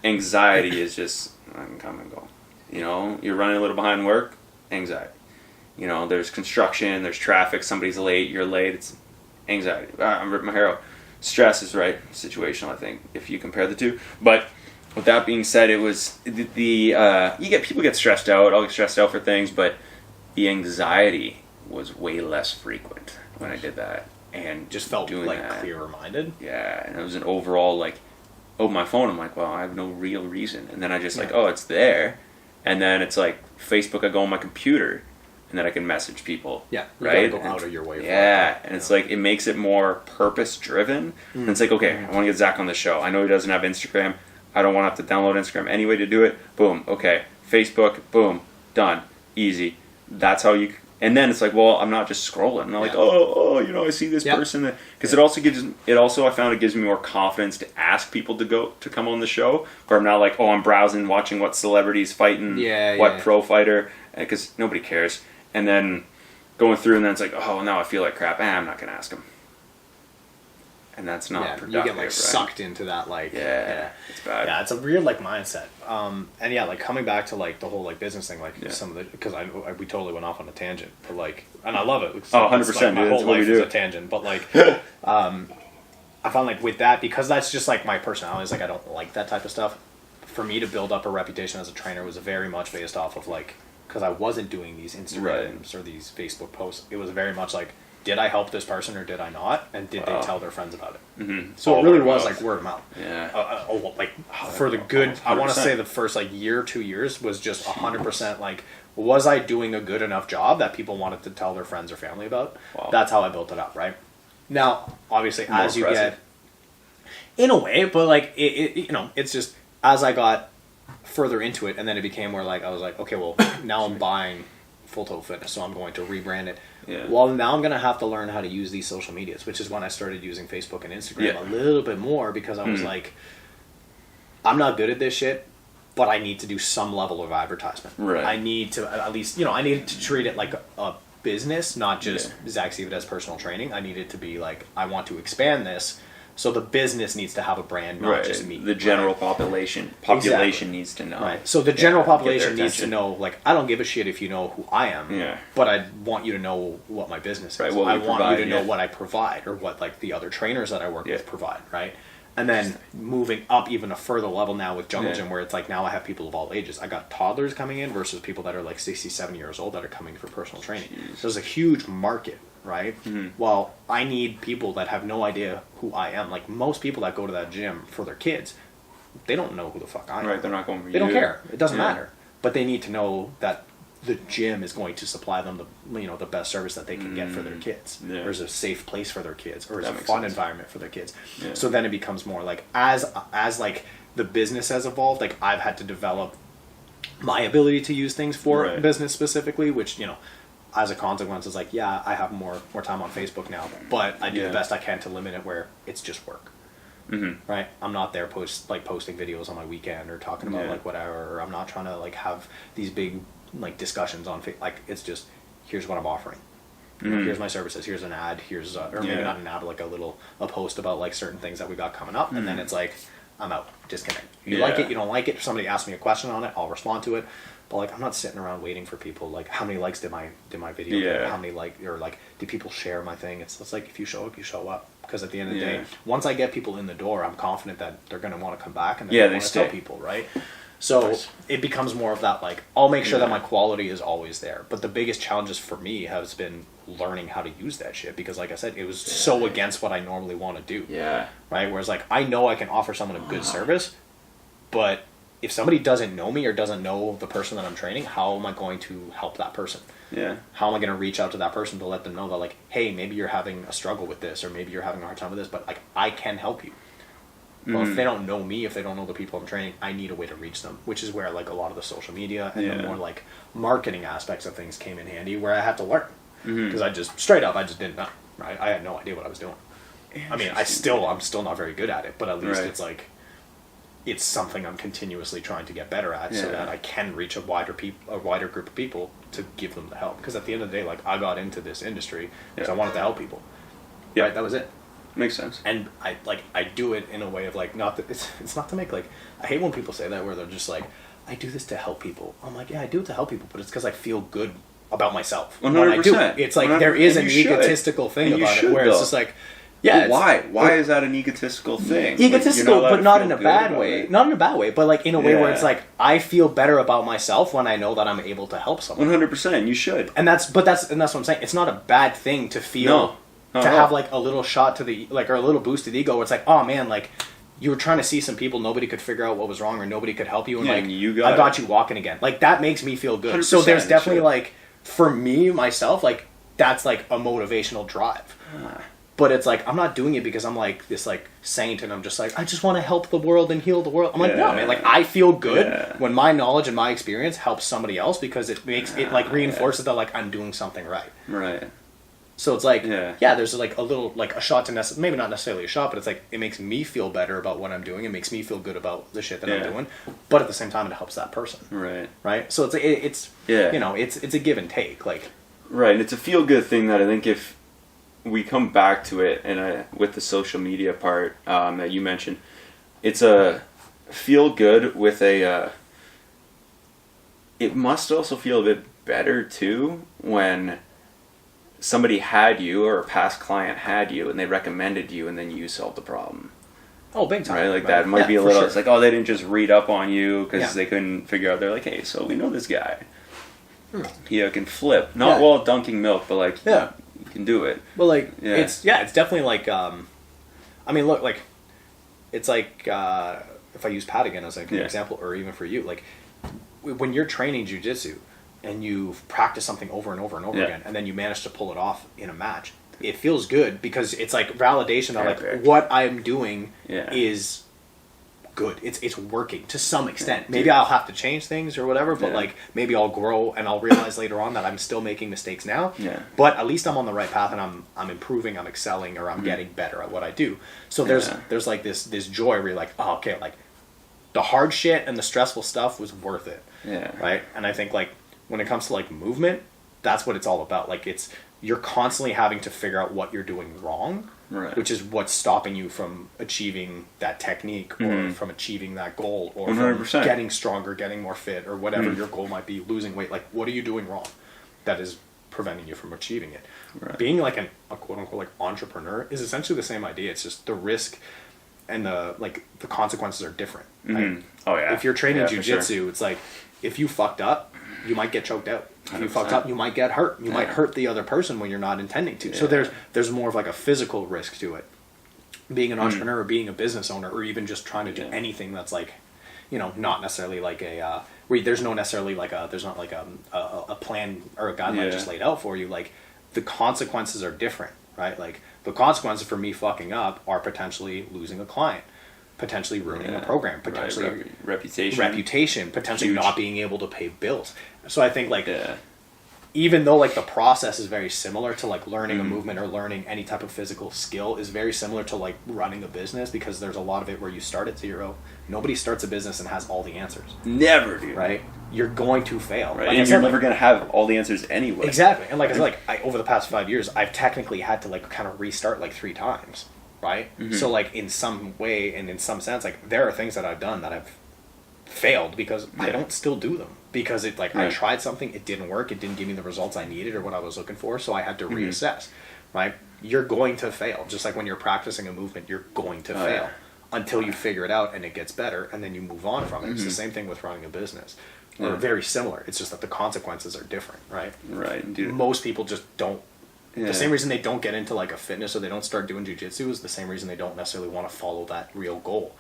anxiety is just, I can come and go. You know, you're running a little behind work, anxiety. You know, there's construction, there's traffic, somebody's late, you're late, it's anxiety. I'm ripping my hair out. Stress is situational, I think, if you compare the two. But with that being said, it was people get stressed out, I'll get stressed out for things, but the anxiety was way less frequent when I did that. And just felt like clearer minded. Yeah, and it was an overall like, oh, my phone, I'm like, well, I have no real reason. And then I just like, oh, it's there. And then it's like Facebook, I go on my computer, and then I can message people. Yeah, right? Go out of your way. It's like, it makes it more purpose driven. And it's like, okay, I want to get Zach on the show. I know he doesn't have Instagram. I don't want to have to download Instagram anyway to do it. Boom, okay. Facebook, boom, done, easy. That's how you. And then it's like, well, I'm not just scrolling. I'm not like, I see this person. Because it also I found it gives me more confidence to ask people to come on the show. Where I'm not like, I'm browsing, watching what celebrities fighting, what pro fighter, because nobody cares. And then going through, and then it's like, now I feel like crap. I'm not going to ask them. And that's not productive. You get sucked into that it's bad. Yeah, it's a weird mindset. And coming back to the whole business thing, some of the, because we totally went off on a tangent, but and I love it. 100%. My whole life is a tangent, but I found with that, because that's just my personality is I don't like that type of stuff. For me to build up a reputation as a trainer was very much based off of because I wasn't doing these Instagrams or these Facebook posts. It was very much did I help this person or did I not? And did they tell their friends about it? Mm-hmm. So it really was word of mouth. Yeah. For the good, 100%. I want to say the first year, 2 years was just 100% was I doing a good enough job that people wanted to tell their friends or family about? Wow. That's how I built it up, right? Now, obviously, as you get, in a way, but it's just as I got further into it, and then it became where I was like, okay, well, now I'm buying Full Total Fitness, so I'm going to rebrand it. Yeah. Well, now I'm going to have to learn how to use these social medias, which is when I started using Facebook and Instagram a little bit more, because I was like, I'm not good at this shit, but I need to do some level of advertisement. Right. I need to at least, I need to treat it like a business, not just Zach Sievert as personal training. I need it to be I want to expand this. So the business needs to have a brand, not just me. The general population needs to know. Right. So the general population needs to know, I don't give a shit if you know who I am, but I want you to know what my business is. Right, I want you to know what I provide, or what the other trainers that I work with provide, right? And then moving up even a further level now with Jungle Gym, where it's now I have people of all ages. I got toddlers coming in versus people that are 67 years old that are coming for personal training. So there's a huge market. Right? Mm-hmm. Well, I need people that have no idea who I am. Most people that go to that gym for their kids, they don't know who the fuck I am. Right, they're not going for you. They don't care. It doesn't matter. But they need to know that the gym is going to supply them the best service that they can get for their kids. Yeah. Or is a safe place for their kids, or is a fun environment for their kids. Yeah. So then it becomes more as the business has evolved, I've had to develop my ability to use things for business specifically, which as a consequence, is I have more time on Facebook now, but I do the best I can to limit it where it's just work. Mm-hmm. Right? I'm not there posting videos on my weekend or talking about whatever, or I'm not trying to have these big discussions on Facebook. It's just, here's what I'm offering. Here's my services. Here's an ad. Here's or maybe not an ad, a post about certain things that we got coming up, and then it's I'm out. Disconnect. You like it, you don't like it. If somebody asks me a question on it, I'll respond to it. But like, I'm not sitting around waiting for people. Like, how many likes did my video get? How many do people share my thing? It's like, if you show up, you show up. Because at the end of the day, once I get people in the door, I'm confident that they're going to want to come back and they're going to want to tell people, right? So it becomes more of that, like, I'll make sure that my quality is always there. But the biggest challenges for me has been learning how to use that shit. Because like I said, it was so against what I normally want to do. Yeah. Right? Whereas like, I know I can offer someone a good service, but if somebody doesn't know me or doesn't know the person that I'm training, how am I going to help that person? Yeah. How am I going to reach out to that person to let them know that like, hey, maybe you're having a struggle with this, or maybe you're having a hard time with this, but like, I can help you. Well, if they don't know me, if they don't know the people I'm training, I need a way to reach them, which is where like a lot of the social media and the more like marketing aspects of things came in handy, where I had to learn. Because I just didn't know, right? I had no idea what I was doing. I mean, I'm still not very good at it, but at least it's like, it's something I'm continuously trying to get better at, so that I can reach a wider group of people to give them the help. Because at the end of the day, like, I got into this industry because I wanted to help people. Yeah, right? That was it. Makes sense. And I do it in a way of like, not that it's not to make like, I hate when people say that, where they're just like, I do this to help people. I'm like, yeah, I do it to help people, but it's because I feel good about myself 100%. when I do it. It's like, there is an egotistical thing about it, where it's just like, yeah, why is that an egotistical thing? Egotistical, but not in a bad way. Not in a bad way, but like in a way where it's like, I feel better about myself when I know that I'm able to help someone. 100%, you should. And that's what I'm saying. It's not a bad thing to feel, have like a little shot to the, like, or a little boost to the ego, where it's like, oh man, like, you were trying to see some people, nobody could figure out what was wrong, or nobody could help you, and like, I got you walking again. Like, that makes me feel good. So there's definitely like, for me, myself, like, that's like a motivational drive. But it's like, I'm not doing it because I'm like this like saint and I'm just like, I just want to help the world and heal the world. I'm like, no, man, like, I feel good when my knowledge and my experience helps somebody else, because it makes it like reinforces that like I'm doing something right. Right. So it's like, there's like a little, like a shot to maybe not necessarily a shot, but it's like, it makes me feel better about what I'm doing. It makes me feel good about the shit that I'm doing. But at the same time, it helps that person. Right. Right. So it's you know, it's a give and take. Like, right. And it's a feel good thing that I think if we come back to it, and with the social media part that you mentioned, it's a feel good with a. It must also feel a bit better too when somebody had you, or a past client had you, and they recommended you, and then you solved the problem. Oh, big time! Right, like that might be a little. Sure. It's like, oh, they didn't just read up on you because they couldn't figure out. They're like, hey, so we know this guy. He can flip, not while dunking milk, but like you can do it. But like, it's definitely like, I mean, look, like, it's like if I use Pat again as like an example, or even for you, like, when you're training jiu-jitsu and you've practiced something over and over and over again, and then you manage to pull it off in a match, it feels good, because it's like validation that like what I'm doing is good. It's working to some extent. Maybe I'll have to change things or whatever, but like, maybe I'll grow and I'll realize later on that I'm still making mistakes now. Yeah. But at least I'm on the right path, and I'm improving, I'm excelling, or I'm getting better at what I do. So there's like this joy where you're like, oh, okay, like, the hard shit and the stressful stuff was worth it. Yeah. Right? And I think like, when it comes to like movement, that's what it's all about. Like, you're constantly having to figure out what you're doing wrong, which is what's stopping you from achieving that technique, or from achieving that goal, or 100%. From getting stronger, getting more fit, or whatever your goal might be, losing weight. Like, what are you doing wrong that is preventing you from achieving it? Right. Being like a quote unquote like entrepreneur is essentially the same idea. It's just the risk and the consequences are different. Like, oh yeah. If you're training jiu-jitsu, it's like, if you fucked up, you might get choked out. If you fucked up, you might get hurt. You might hurt the other person when you're not intending to. So there's more of like a physical risk to it. Being an entrepreneur, or being a business owner, or even just trying to do anything that's like, you know, not necessarily like a where there's not like a plan or a guideline just laid out for you. Like, the consequences are different, right? Like, the consequences for me fucking up are potentially losing a client, potentially ruining a program, potentially reputation, potentially not being able to pay bills. So I think like, even though like the process is very similar to like learning a movement or learning any type of physical skill is very similar to like running a business, because there's a lot of it where you start at zero. Nobody starts a business and has all the answers. Never, dude. Right? You're going to fail. Right. Like, and you're never going to have all the answers anyway. Exactly. And like I said, over the past 5 years, I've technically had to like kind of restart like 3 times. right? So like in some way and in some sense, like there are things that I've done that I've failed because I don't still do them because it like I tried something, it didn't work, it didn't give me the results I needed or what I was looking for, so I had to reassess, right? You're going to fail, just like when you're practicing a movement, you're going to fail until you figure it out and it gets better and then you move on from it. It's the same thing with running a business. Or very similar. It's just that the consequences are different, right? Right. Dude. Most people just don't. The same reason they don't get into like a fitness or they don't start doing jiu-jitsu is the same reason they don't necessarily want to follow that real goal.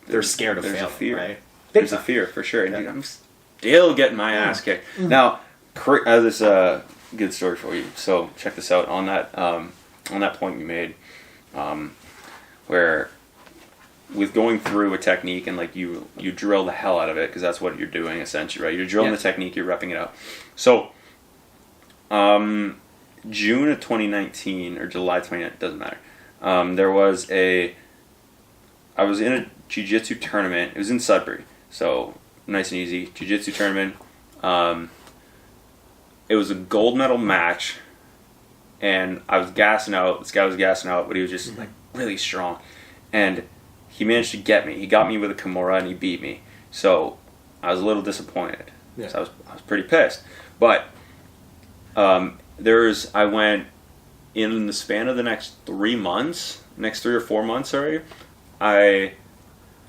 They're scared of failing, fear. right? There's a fear for sure. And dude, I'm still getting my ass kicked. Now, this is a good story for you. So check this out on that point you made, where with going through a technique and like you drill the hell out of it because that's what you're doing essentially, right? You're drilling the technique, you're repping it out. So, June of 2019 or July 2019, doesn't matter. I was in a jiu-jitsu tournament. It was in Sudbury, so nice and easy jiu-jitsu tournament. It was a gold medal match, and I was gassing out. This guy was gassing out, but he was just like really strong, and he managed to get me. He got me with a Kimura and he beat me. So I was a little disappointed. Yeah. So I was pretty pissed. But I went in the span of the next 3 or 4 months,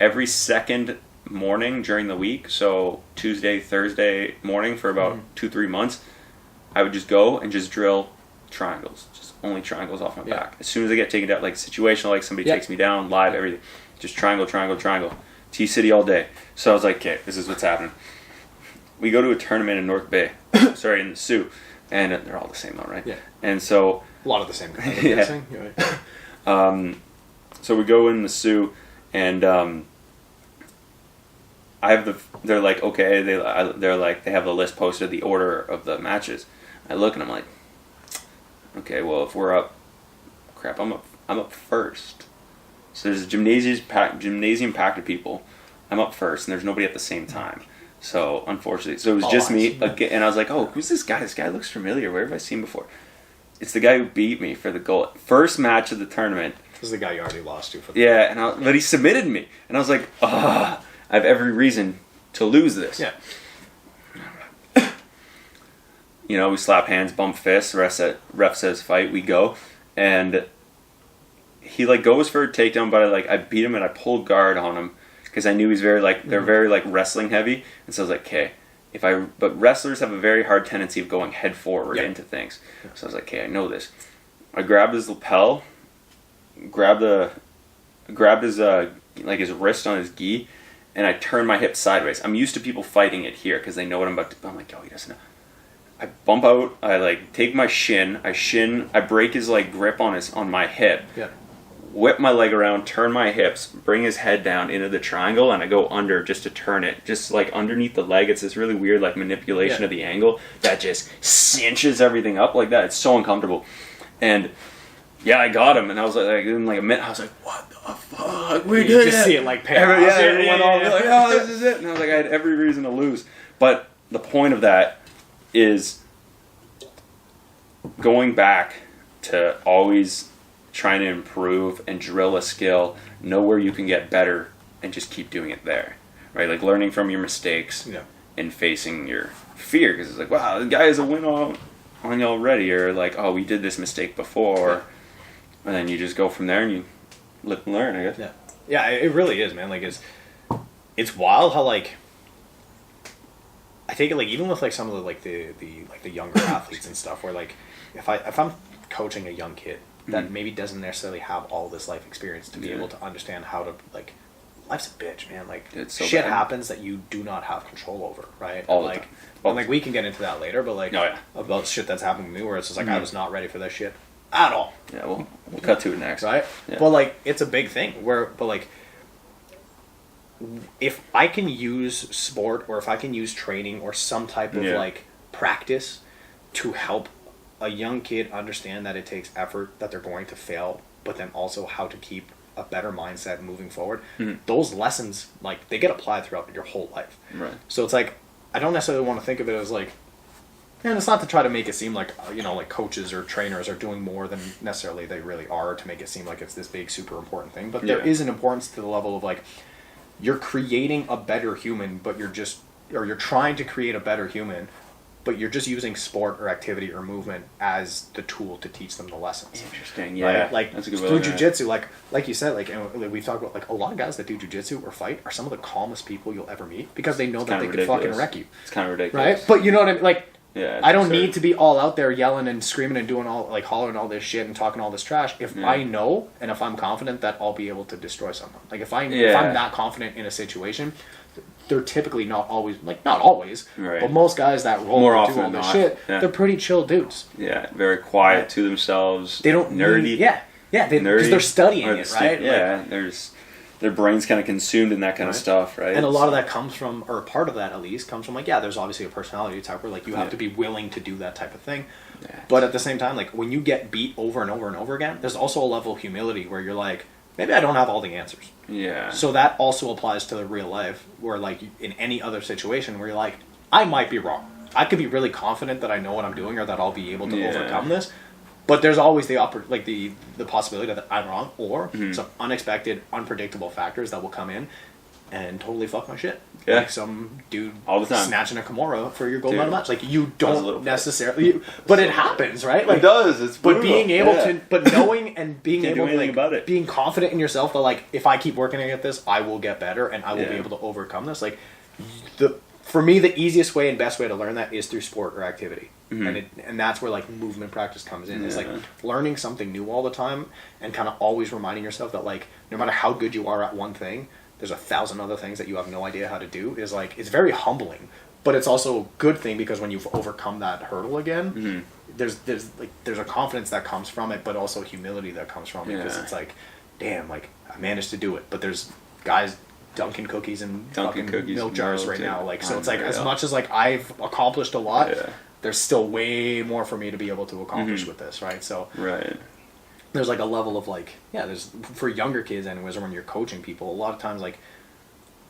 every second morning during the week, so Tuesday, Thursday morning for about 2-3 months, I would just go and just drill triangles. Just only triangles off my back. As soon as I get taken down, like situational, like somebody takes me down, live, everything. Just triangle, triangle, triangle. T-City all day. So I was like, okay, this is what's happening. We go to a tournament in North Bay. Sorry, in the Sioux. And they're all the same though, right? Yeah. And so... A lot of the same guys, I'm guessing. Right. So we go in the Sioux, and they're like, okay, they're like, they have the list posted, the order of the matches. I look and I'm like, okay, well, if we're up, crap, I'm up first. So there's a gymnasium packed of people. I'm up first, and there's nobody at the same time. So unfortunately, it was just me again, and I was like, "Oh, who's this guy? This guy looks familiar. Where have I seen before?" It's the guy who beat me for the gold first match of the tournament. This is the guy you already lost to for the but he submitted me, and I was like, I have every reason to lose this. Yeah. We slap hands, bump fists. Ref says fight. We go, and he like goes for a takedown, but I beat him and I pulled guard on him because I knew he's very like they're very like wrestling heavy, and so I was like, okay, but wrestlers have a very hard tendency of going head forward into things, so I was like, okay, I know this. I grabbed his lapel, grabbed his like his wrist on his gi, and I turned my hip sideways. I'm used to people fighting it here because they know what I'm about to. I'm like, oh, he doesn't know. I bump out. I like take my shin. I break his like grip on my hip. Yeah. Whip my leg around, turn my hips, bring his head down into the triangle, and I go under just to turn it. Just like underneath the leg, it's this really weird like manipulation of the angle that just cinches everything up like that. It's so uncomfortable. And yeah, I got him, and I was like in like a minute, I was like, what the fuck? We did it. Just see it like pay off. Everyone like, oh, this is it. And I was like, I had every reason to lose. But the point of that is going back to always trying to improve and drill a skill, know where you can get better, and just keep doing it there, right? Like learning from your mistakes and facing your fear, because it's like, wow, the guy is a win on you already, or like, oh, we did this mistake before, and then you just go from there and you live and learn, I guess. Yeah, it really is, man. Like it's wild how like I take it like even with like some of the younger athletes and stuff, where like if I'm coaching a young kid that maybe doesn't necessarily have all this life experience to be able to understand how to like life's a bitch, man. Like so shit happens that you do not have control over, right? All the time. And like we can get into that later, but like about shit that's happened to me where it's just like I was not ready for that shit at all. Yeah, we'll cut to it next, right? Yeah. But like it's a big thing but like if I can use sport or if I can use training or some type of like practice to help a young kid understand that it takes effort, that they're going to fail, but then also how to keep a better mindset moving forward. Those lessons, like, they get applied throughout your whole life. Right. So it's like, I don't necessarily want to think of it as like, And it's not to try to make it seem like, like coaches or trainers are doing more than necessarily they really are, to make it seem like it's this big, super important thing. But there is an importance to the level of like, you're creating a better human, but you're trying to create a better human, but you're just using sport or activity or movement as the tool to teach them the lessons. Interesting, yeah. Right? Like, that's a good through way, jiu-jitsu, like you said, like we've talked about, like a lot of guys that do jiu-jitsu or fight are some of the calmest people you'll ever meet, because they know that they could fucking wreck you. It's kind of ridiculous. Right? But you know what I mean? Like, yeah, I don't need to be all out there yelling and screaming and doing all, like, hollering all this shit and talking all this trash. If I know and if I'm confident that I'll be able to destroy someone. Like, if I'm that confident in a situation, they're typically not always, like, not always, but most guys that roll more and often do all than this not, shit, yeah. they're pretty chill dudes. Yeah, very quiet to themselves. They don't nerdy. Because they're studying it, right? Yeah, their brain's kind of consumed in that kind of stuff, right? And a lot of that comes from, or part of that at least, comes from, like, there's obviously a personality type where, like, you have to be willing to do that type of thing. Yeah. But at the same time, like, when you get beat over and over and over again, there's also a level of humility where you're like, maybe I don't have all the answers. Yeah. So that also applies to the real life, where, like, in any other situation where you're like, I might be wrong. I could be really confident that I know what I'm doing or that I'll be able to overcome this. But there's always the possibility that I'm wrong, or some unexpected, unpredictable factors that will come in and totally fuck my shit. Yeah. Like some dude all the time snatching a Kimura for your gold medal match. Like, you don't necessarily, but it happens, right? Like, it does. It's brutal. But being able to, but knowing and being able to, like, about it. being confident in yourself that, like, if I keep working at this, I will get better and I will be able to overcome this. Like, for me, the easiest way and best way to learn that is through sport or activity. And that's where, like, movement practice comes in. It's like learning something new all the time and kind of always reminding yourself that, like, no matter how good you are at one thing, there's 1,000 other things that you have no idea how to do. Is like, it's very humbling, but it's also a good thing, because when you've overcome that hurdle again, there's a confidence that comes from it, but also humility that comes from it, because it's like, damn, like, I managed to do it. But there's guys dunking cookies in fucking milk jars right now, like, so it's like, as much as, like, I've accomplished a lot, there's still way more for me to be able to accomplish with this, right? So there's, like, a level of, like, there's, for younger kids anyways, or when you're coaching people, a lot of times, like,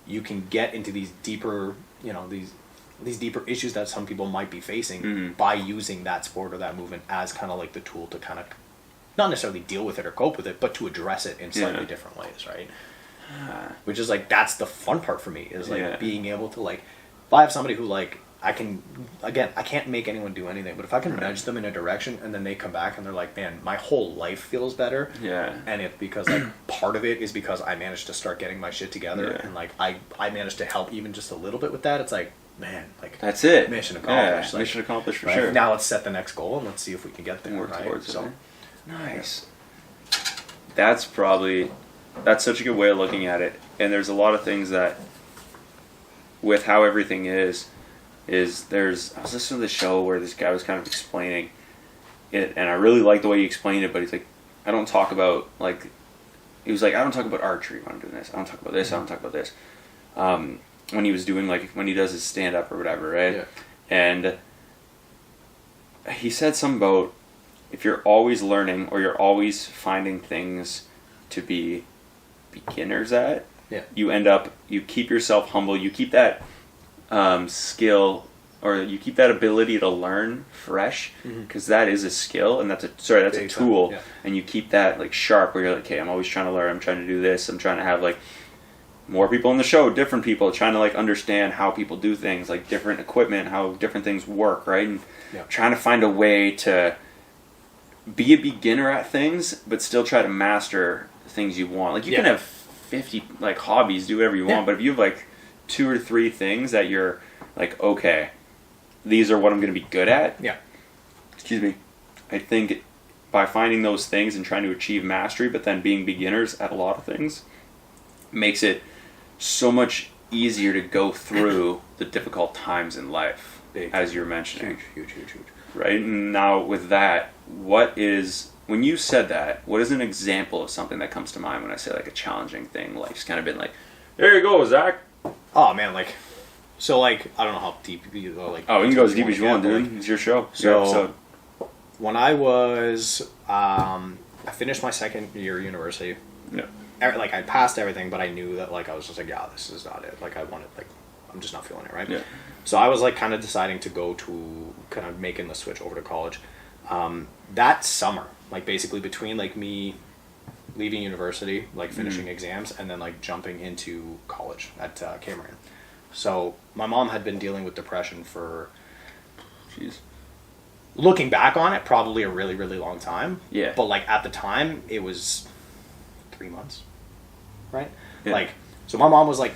you can get into these deeper, these deeper issues that some people might be facing by using that sport or that movement as kind of like the tool to kind of not necessarily deal with it or cope with it, but to address it in slightly different ways, right? Which is, like, that's the fun part for me, is, like, being able to, like, if I have somebody who, like, I can't make anyone do anything, but if I can nudge them in a direction and then they come back and they're like, man, my whole life feels better. Yeah. And it's because, like, part of it is because I managed to start getting my shit together and, like, I managed to help even just a little bit with that. It's like, man, like, that's it. Mission accomplished. Yeah, like, mission accomplished for right? sure. Now let's set the next goal and let's see if we can get there. Work right? towards so, it. Nice. That's such a good way of looking at it. And there's a lot of things that, with how everything is I was listening to the show where this guy was kind of explaining it, and I really like the way he explained it, but he's like, I don't talk about, like, he was like, I don't talk about archery when I'm doing this. I don't talk about this. I don't talk about this. When he was doing, like, when he does his stand-up or whatever, right? Yeah. And he said something about, if you're always learning or you're always finding things to be beginners at, you keep yourself humble, you keep that skill, or you keep that ability to learn fresh, because that is a skill, and that's a tool, and you keep that, like, sharp, where you're like, okay, I'm always trying to learn, I'm trying to do this, I'm trying to have, like, more people on the show, different people, trying to, like, understand how people do things, like, different equipment, how different things work, right? And trying to find a way to be a beginner at things, but still try to master the things you want. Like, you can have 50, like, hobbies, do whatever you want, but if you have, like, 2 or 3 things that you're like, okay, these are what I'm going to be good at. Yeah. Excuse me. I think by finding those things and trying to achieve mastery, but then being beginners at a lot of things, makes it so much easier to go through the difficult times in life, as you're mentioning. Huge. Right? And now with that, when you said that, what is an example of something that comes to mind when I say, like, a challenging thing? Like, it's kind of been like, there you go, Zach. Oh, man, like, so, like, I don't know how deep you go, like... Oh, you can go as deep as you want, dude. Like, it's your show. So, when I was, I finished my second year of university. Yeah. Like, I passed everything, but I knew that, like, I was just like, this is not it. Like, I I'm just not feeling it, right? Yeah. So I was like kind of deciding to go to kind of making the switch over to college. That summer, like basically between like me leaving university, like finishing exams, and then like jumping into college at Cameron. So my mom had been dealing with depression for, looking back on it, probably a really, really long time. Yeah. But like at the time, it was 3 months, right? Yeah. Like, so my mom was like,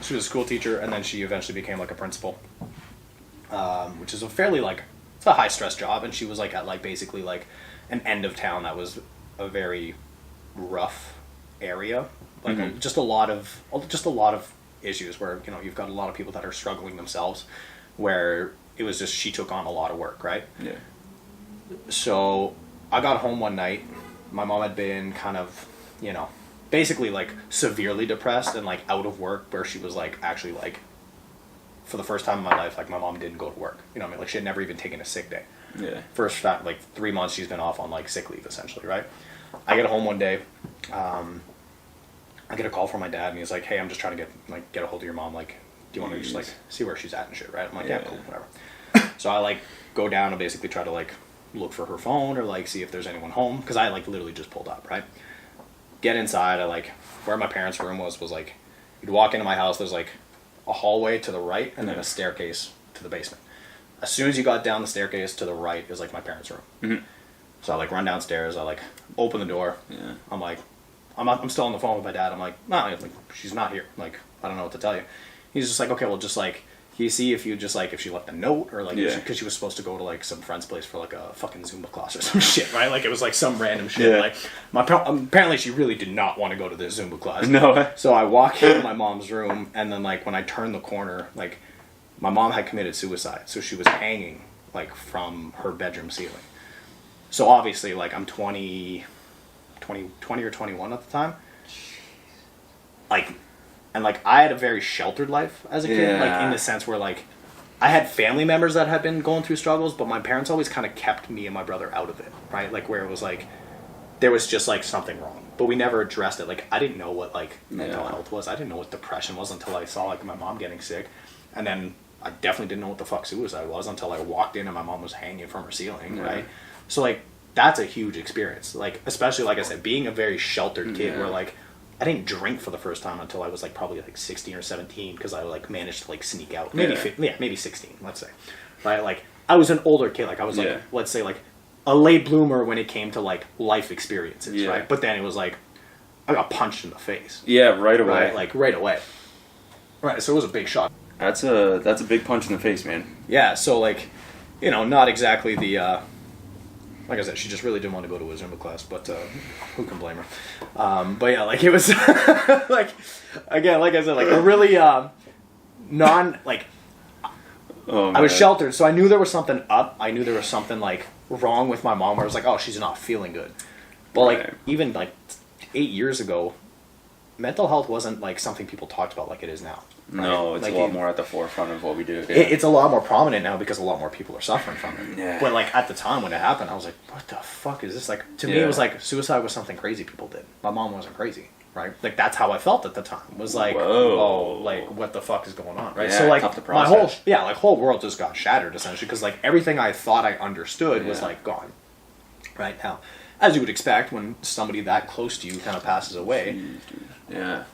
she was a school teacher, and then she eventually became like a principal, which is a fairly like, it's a high stress job, and she was like at like basically like an end of town that was a very rough area, like just a lot of issues where, you know, you've got a lot of people that are struggling themselves, where it was just, she took on a lot of work, right? Yeah. So I got home one night, my mom had been kind of, you know, basically like severely depressed and like out of work, where she was like actually like, for the first time in my life, like my mom didn't go to work, you know what I mean? Like she had never even taken a sick day. Yeah. First time, like 3 months she's been off on like sick leave essentially, right? I get home one day, I get a call from my dad, and he's like, "Hey, I'm just trying to get a hold of your mom. Like, do you want to just like see where she's at and shit, right?" I'm like, "Yeah, cool, whatever." So I like go down and basically try to like look for her phone or like see if there's anyone home, because I like literally just pulled up, right? Get inside, I like, where my parents' room was like, you'd walk into my house, there's like a hallway to the right and then a staircase to the basement. As soon as you got down the staircase to the right is like my parents' room. Mm-hmm. So I like run downstairs, I like open the door. Yeah. I'm like, I'm still on the phone with my dad. I'm like, no, like, she's not here. Like, I don't know what to tell you. He's just like, okay, well, just like, can you see if you just like, if she left a note, or like, because she was supposed to go to like some friend's place for like a fucking Zumba class or some shit, right? Like it was like some random shit. Yeah. Like apparently she really did not want to go to this Zumba class. No. So I walk into my mom's room, and then like when I turn the corner, like my mom had committed suicide, so she was hanging like from her bedroom ceiling. So obviously, like I'm 20 or 21 at the time. Like, and like I had a very sheltered life as a kid, like in the sense where like I had family members that had been going through struggles, but my parents always kind of kept me and my brother out of it, right? Like where it was like there was just like something wrong, but we never addressed it. Like I didn't know what like mental health was. I didn't know what depression was until I saw like my mom getting sick, and then I definitely didn't know what the fuck suicide was until I walked in and my mom was hanging from her ceiling, right? So like that's a huge experience, like especially like I said, being a very sheltered kid where like I didn't drink for the first time until I was like probably like 16 or 17, because I like managed to like sneak out, maybe maybe 16, let's say, right? Like I was an older kid, like I was like let's say like a late bloomer when it came to like life experiences, right? But then it was like I got punched in the face, right away, right? Like right away, right? So it was a big shock. That's a big punch in the face, man. Yeah, so like, you know, not exactly the like I said, she just really didn't want to go to a Zumba class, but who can blame her? But yeah, like it was like, again, like I said, like a really like I was sheltered, so I knew there was something up. I knew there was something like wrong with my mom, where I was like, oh, she's not feeling good. But like even like 8 years ago, mental health wasn't like something people talked about like it is now. Right? No, it's like a lot more at the forefront of what we do. It's a lot more prominent now because a lot more people are suffering from it. Yeah. But like at the time when it happened, I was like, what the fuck is this? Like to me, it was like suicide was something crazy people did. My mom wasn't crazy, right? Like that's how I felt at the time. Was like, oh, like what the fuck is going on, right? Yeah, so like tough to my process. whole world just got shattered essentially, because like everything I thought I understood was like gone. Right now, as you would expect when somebody that close to you kind of passes away. Jeez, dude. Yeah.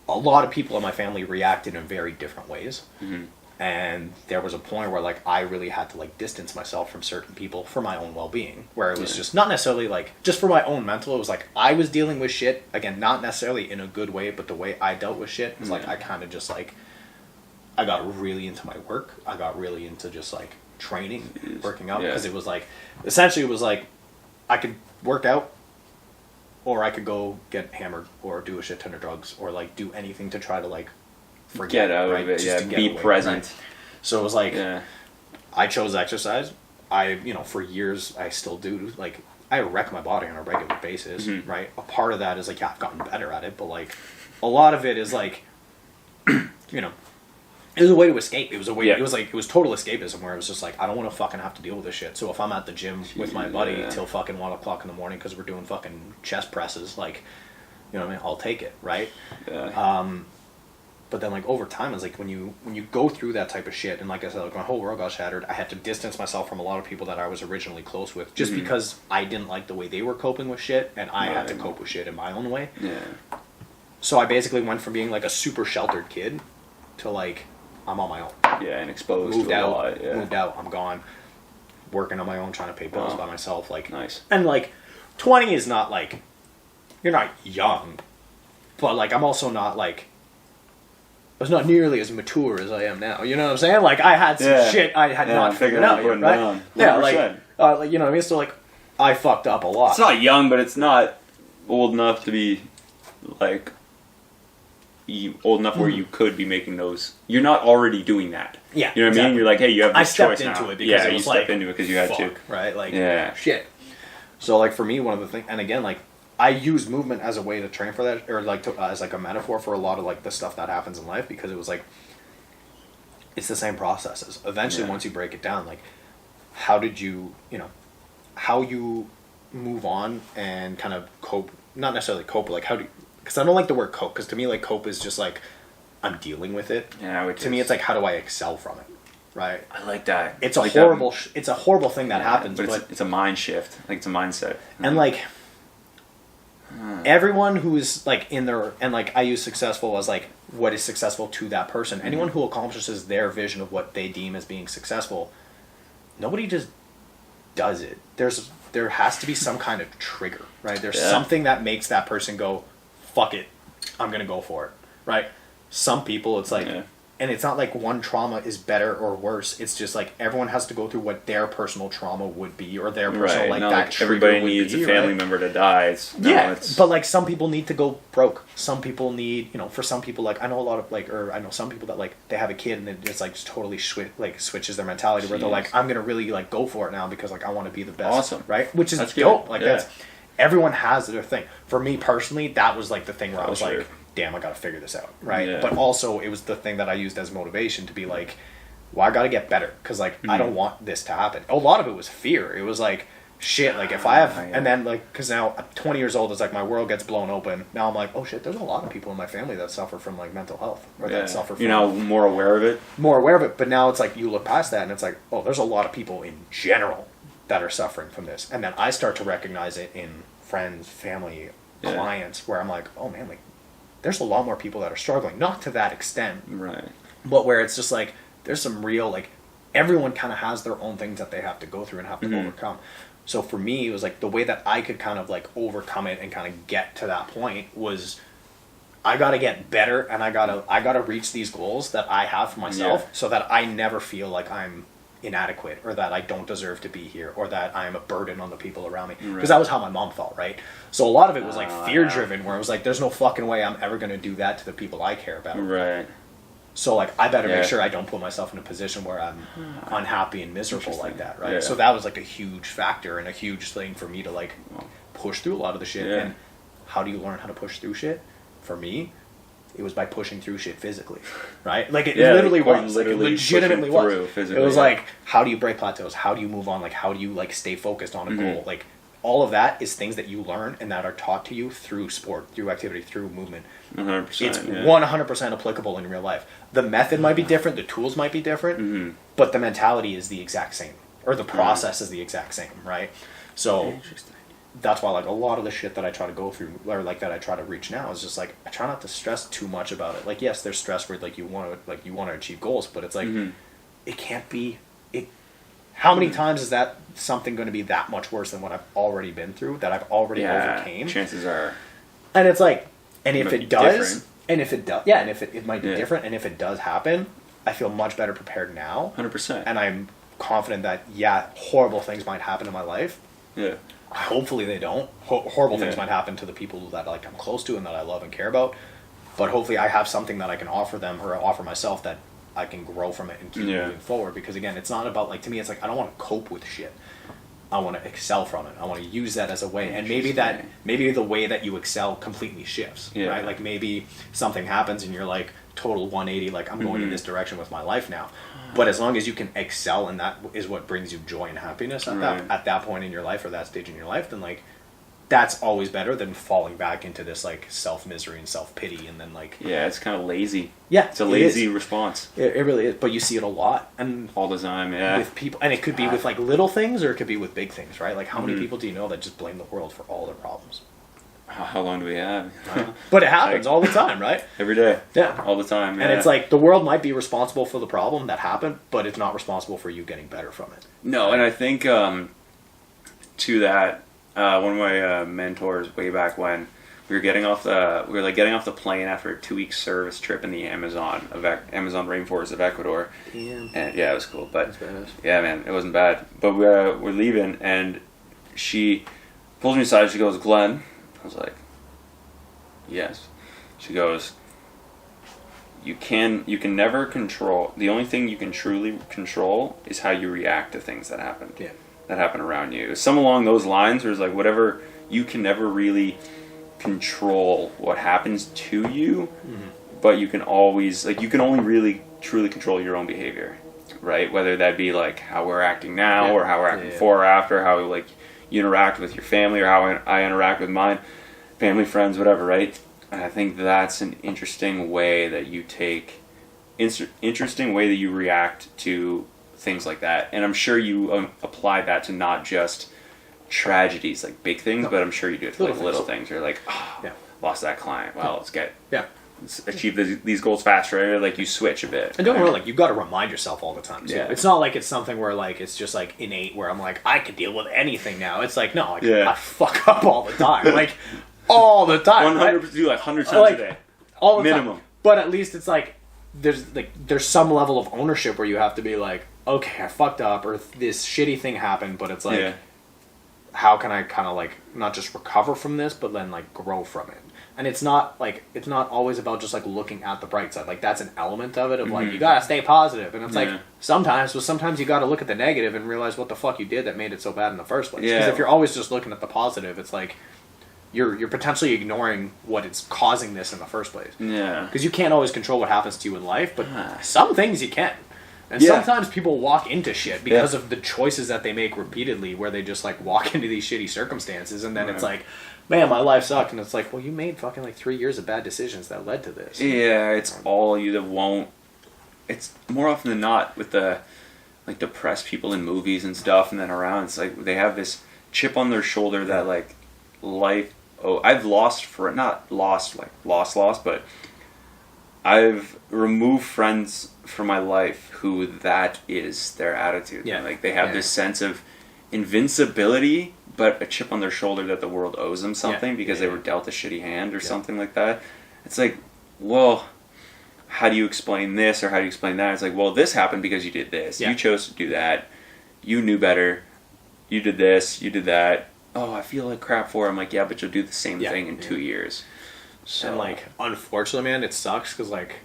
A lot of people in my family reacted in very different ways. Mm-hmm. And there was a point where like I really had to like distance myself from certain people for my own well-being, where it was just not necessarily like just for my own mental. It was like I was dealing with shit, again, not necessarily in a good way, but the way I dealt with shit was like I kind of just like I got really into my work. I got really into just like training, working out, because it was like essentially it was like I could work out, or I could go get hammered, or do a shit ton of drugs, or like do anything to try to like forget, get out of it, just to get be away, present. right? So it was like I chose exercise. I, you know, for years I still do. Like I wreck my body on a regular basis, right? A part of that is like I've gotten better at it, but like a lot of it is like, you know, it was a way to escape. It was a way. It was like it was total escapism, where it was just like I don't want to fucking have to deal with this shit. So if I'm at the gym with my buddy till fucking 1 o'clock in the morning because we're doing fucking chest presses, like, you know what I mean, I'll take it, right? But then like over time, it's like when you go through that type of shit, and like I said, like my whole world got shattered. I had to distance myself from a lot of people that I was originally close with, just because I didn't like the way they were coping with shit, and I had to cope with shit in my own way. Yeah. So I basically went from being like a super sheltered kid to like I'm on my own. Yeah, and exposed Moved to a out. lot. Yeah. Moved out. I'm gone. Working on my own, trying to pay bills by myself. Like nice. And like 20 is not like you're not young, but like I'm also not like. I was not nearly as mature as I am now. You know what I'm saying? Like I had some shit I had not figured out yet, right? Down. Yeah, like you know what I mean. So like I fucked up a lot. It's not young, but it's not old enough to be like old enough where you could be making those. You're not already doing that. Yeah, you know what I mean. You're like, hey, you have this choice now. I stepped into it because it was you stepped into it because you had to, right? Like shit. So like for me, one of the things, and again, like I use movement as a way to train for that, or like as like a metaphor for a lot of like the stuff that happens in life, because it was like it's the same processes. Eventually, once you break it down, like how did you, how you move on and kind of cope, not necessarily cope, but like how do you, because I don't like the word cope, because to me like cope is just like I'm dealing with it. Yeah, to me it's like how do I excel from it, right? I like that. It's a horrible it's a horrible thing that happens, but it's a mind shift. Like it's a mindset. And like everyone who's like in their, and like I use successful as like what is successful to that person. Anyone who accomplishes their vision of what they deem as being successful, nobody just does it. There has to be some kind of trigger, right? There's something that makes that person go, fuck it, I'm gonna go for it, right? Some people it's like, and it's not like one trauma is better or worse. It's just like everyone has to go through what their personal trauma would be, or their personal like that trigger everybody would needs be, a family right? member to die. But like some people need to go broke. Some people need, for some people, like I know a lot of like, or I know some people that like they have a kid and it just like totally switches their mentality where they're like, I'm gonna really like go for it now because like I want to be the best. Awesome, right? Which is dope. Like that's everyone has their thing. For me personally, that was like the thing where I was like, damn, I gotta figure this out, right? Yeah. But also it was the thing that I used as motivation to be like, well, I gotta get better because like I don't want this to happen. A lot of it was fear. It was like, shit, like if I have, and then like, because now I'm 20 years old, it's like my world gets blown open. Now I'm like, oh shit, there's a lot of people in my family that suffer from like mental health, or that suffer from, more aware of it. More aware of it, but now it's like you look past that and it's like, oh, there's a lot of people in general that are suffering from this, and then I start to recognize it in friends, family, clients, where I'm like, oh man, like there's a lot more people that are struggling, not to that extent, right? But where it's just like there's some real, like everyone kind of has their own things that they have to go through and have to overcome. So for me, it was like the way that I could kind of like overcome it and kind of get to that point was I got to get better, and I got to reach these goals that I have for myself, so that I never feel like I'm inadequate, or that I don't deserve to be here, or that I'm a burden on the people around me, because that was how my mom felt, right? So a lot of it was like fear driven, where it was like there's no fucking way I'm ever going to do that to the people I care about, right? So like I better make sure I don't put myself in a position where I'm unhappy and miserable like that, right? So that was like a huge factor and a huge thing for me to like push through a lot of the shit. And how do you learn how to push through shit? For me, it was by pushing through shit physically, right? Like it literally was, like it legitimately was. It was like, how do you break plateaus? How do you move on? Like how do you like stay focused on a goal? Like all of that is things that you learn and that are taught to you through sport, through activity, through movement. 100%, it's 100% applicable in real life. The method might be different, the tools might be different, but the mentality is the exact same, or the process is the exact same, right? So that's why like a lot of the shit that I try to go through, or like that I try to reach now, is just like I try not to stress too much about it. Like yes, there's stress where like you want to achieve goals, but it's like it can't be it. How many times is that something going to be that much worse than what I've already been through, that I've already overcame? Chances are, and it's like, and if it does. Different. And if it does, and if it might be different, and if it does happen, I feel much better prepared now. 100%. And I'm confident that, horrible things might happen in my life. Yeah. Hopefully they don't. Horrible things might happen to the people that like I'm close to and that I love and care about. But hopefully I have something that I can offer them, or offer myself, that I can grow from it and keep moving forward. Because again, it's not about like, to me, it's like I don't want to cope with shit. I want to excel from it. I want to use that as a way, and maybe the way that you excel completely shifts, right? Like maybe something happens and you're like total 180, like I'm going in this direction with my life now. But as long as you can excel, and that is what brings you joy and happiness at that point in your life, or that stage in your life, then like that's always better than falling back into this like self-misery and self-pity, and then like Yeah, it's kind of lazy. Yeah, It's a lazy response. It really is, but you see it a lot, and All the time, yeah. with people, and it could be with like little things, or it could be with big things, right? Like how many people do you know that just blame the world for all their problems? How long do we have? But it happens all the time, right? Every day. Yeah. All the time, yeah. And it's like the world might be responsible for the problem that happened, but it's not responsible for you getting better from it. No, and I think to that, one of my mentors way back when we were getting off the plane after a 2-week service trip in the Amazon rainforest of Ecuador. Yeah. And yeah, it was cool, but That's badass. yeah, man, it wasn't bad. But we're leaving, and she pulls me aside. She goes, "Glenn," I was like, "Yes." She goes, You can never control. The only thing you can truly control is how you react to things that happen. Yeah. That happen around you. Some along those lines, where it's like whatever, you can never really control what happens to you, but you can always, like, you can only really truly control your own behavior, right? Whether that be like how we're acting now, or how we're acting before or after, how like you interact with your family, or how I interact with mine, family, friends, whatever, right? And I think that's an interesting way that you interesting way that you react to things like that. And I'm sure you apply that to not just tragedies, like big things, but I'm sure you do it to like little things. You're like, lost that client. Well, let's achieve these goals faster. Like you switch a bit. And don't worry, like you got to remind yourself all the time too. Yeah. It's not like it's something where like it's just like innate where I'm like I can deal with anything now. It's like no, I fuck up all the time, like all the time. 100%, do like 100 times a day, all the minimum. time. But at least it's like there's some level of ownership where you have to be like, okay, I fucked up, or this shitty thing happened, but it's like, how can I kind of like not just recover from this, but then like grow from it? And it's not always about just like looking at the bright side. Like that's an element of it of like you gotta stay positive, and it's like sometimes you gotta look at the negative and realize what the fuck you did that made it so bad in the first place. Because if you're always just looking at the positive, it's like you're potentially ignoring what is causing this in the first place. Yeah. Because you can't always control what happens to you in life, but some things you can. And sometimes people walk into shit because of the choices that they make repeatedly, where they just like walk into these shitty circumstances, and then it's like, man, my life sucked, and it's like, well, you made fucking like 3 years of bad decisions that led to this. Yeah, it's all you that won't. It's more often than not with the like depressed people in movies and stuff, and then around, it's like they have this chip on their shoulder that like life. Oh, I've not lost, but I've removed friends from my life who that is their attitude. Yeah. Like they have this sense of invincibility, but a chip on their shoulder that the world owes them something because they were dealt a shitty hand or something like that. It's like, well, how do you explain this or how do you explain that? It's like, well, this happened because you did this. Yeah. You chose to do that. You knew better. You did this. You did that. Oh, I feel like crap for it. I'm like, yeah, but you'll do the same thing in 2 years. So, and like, unfortunately, man, it sucks because like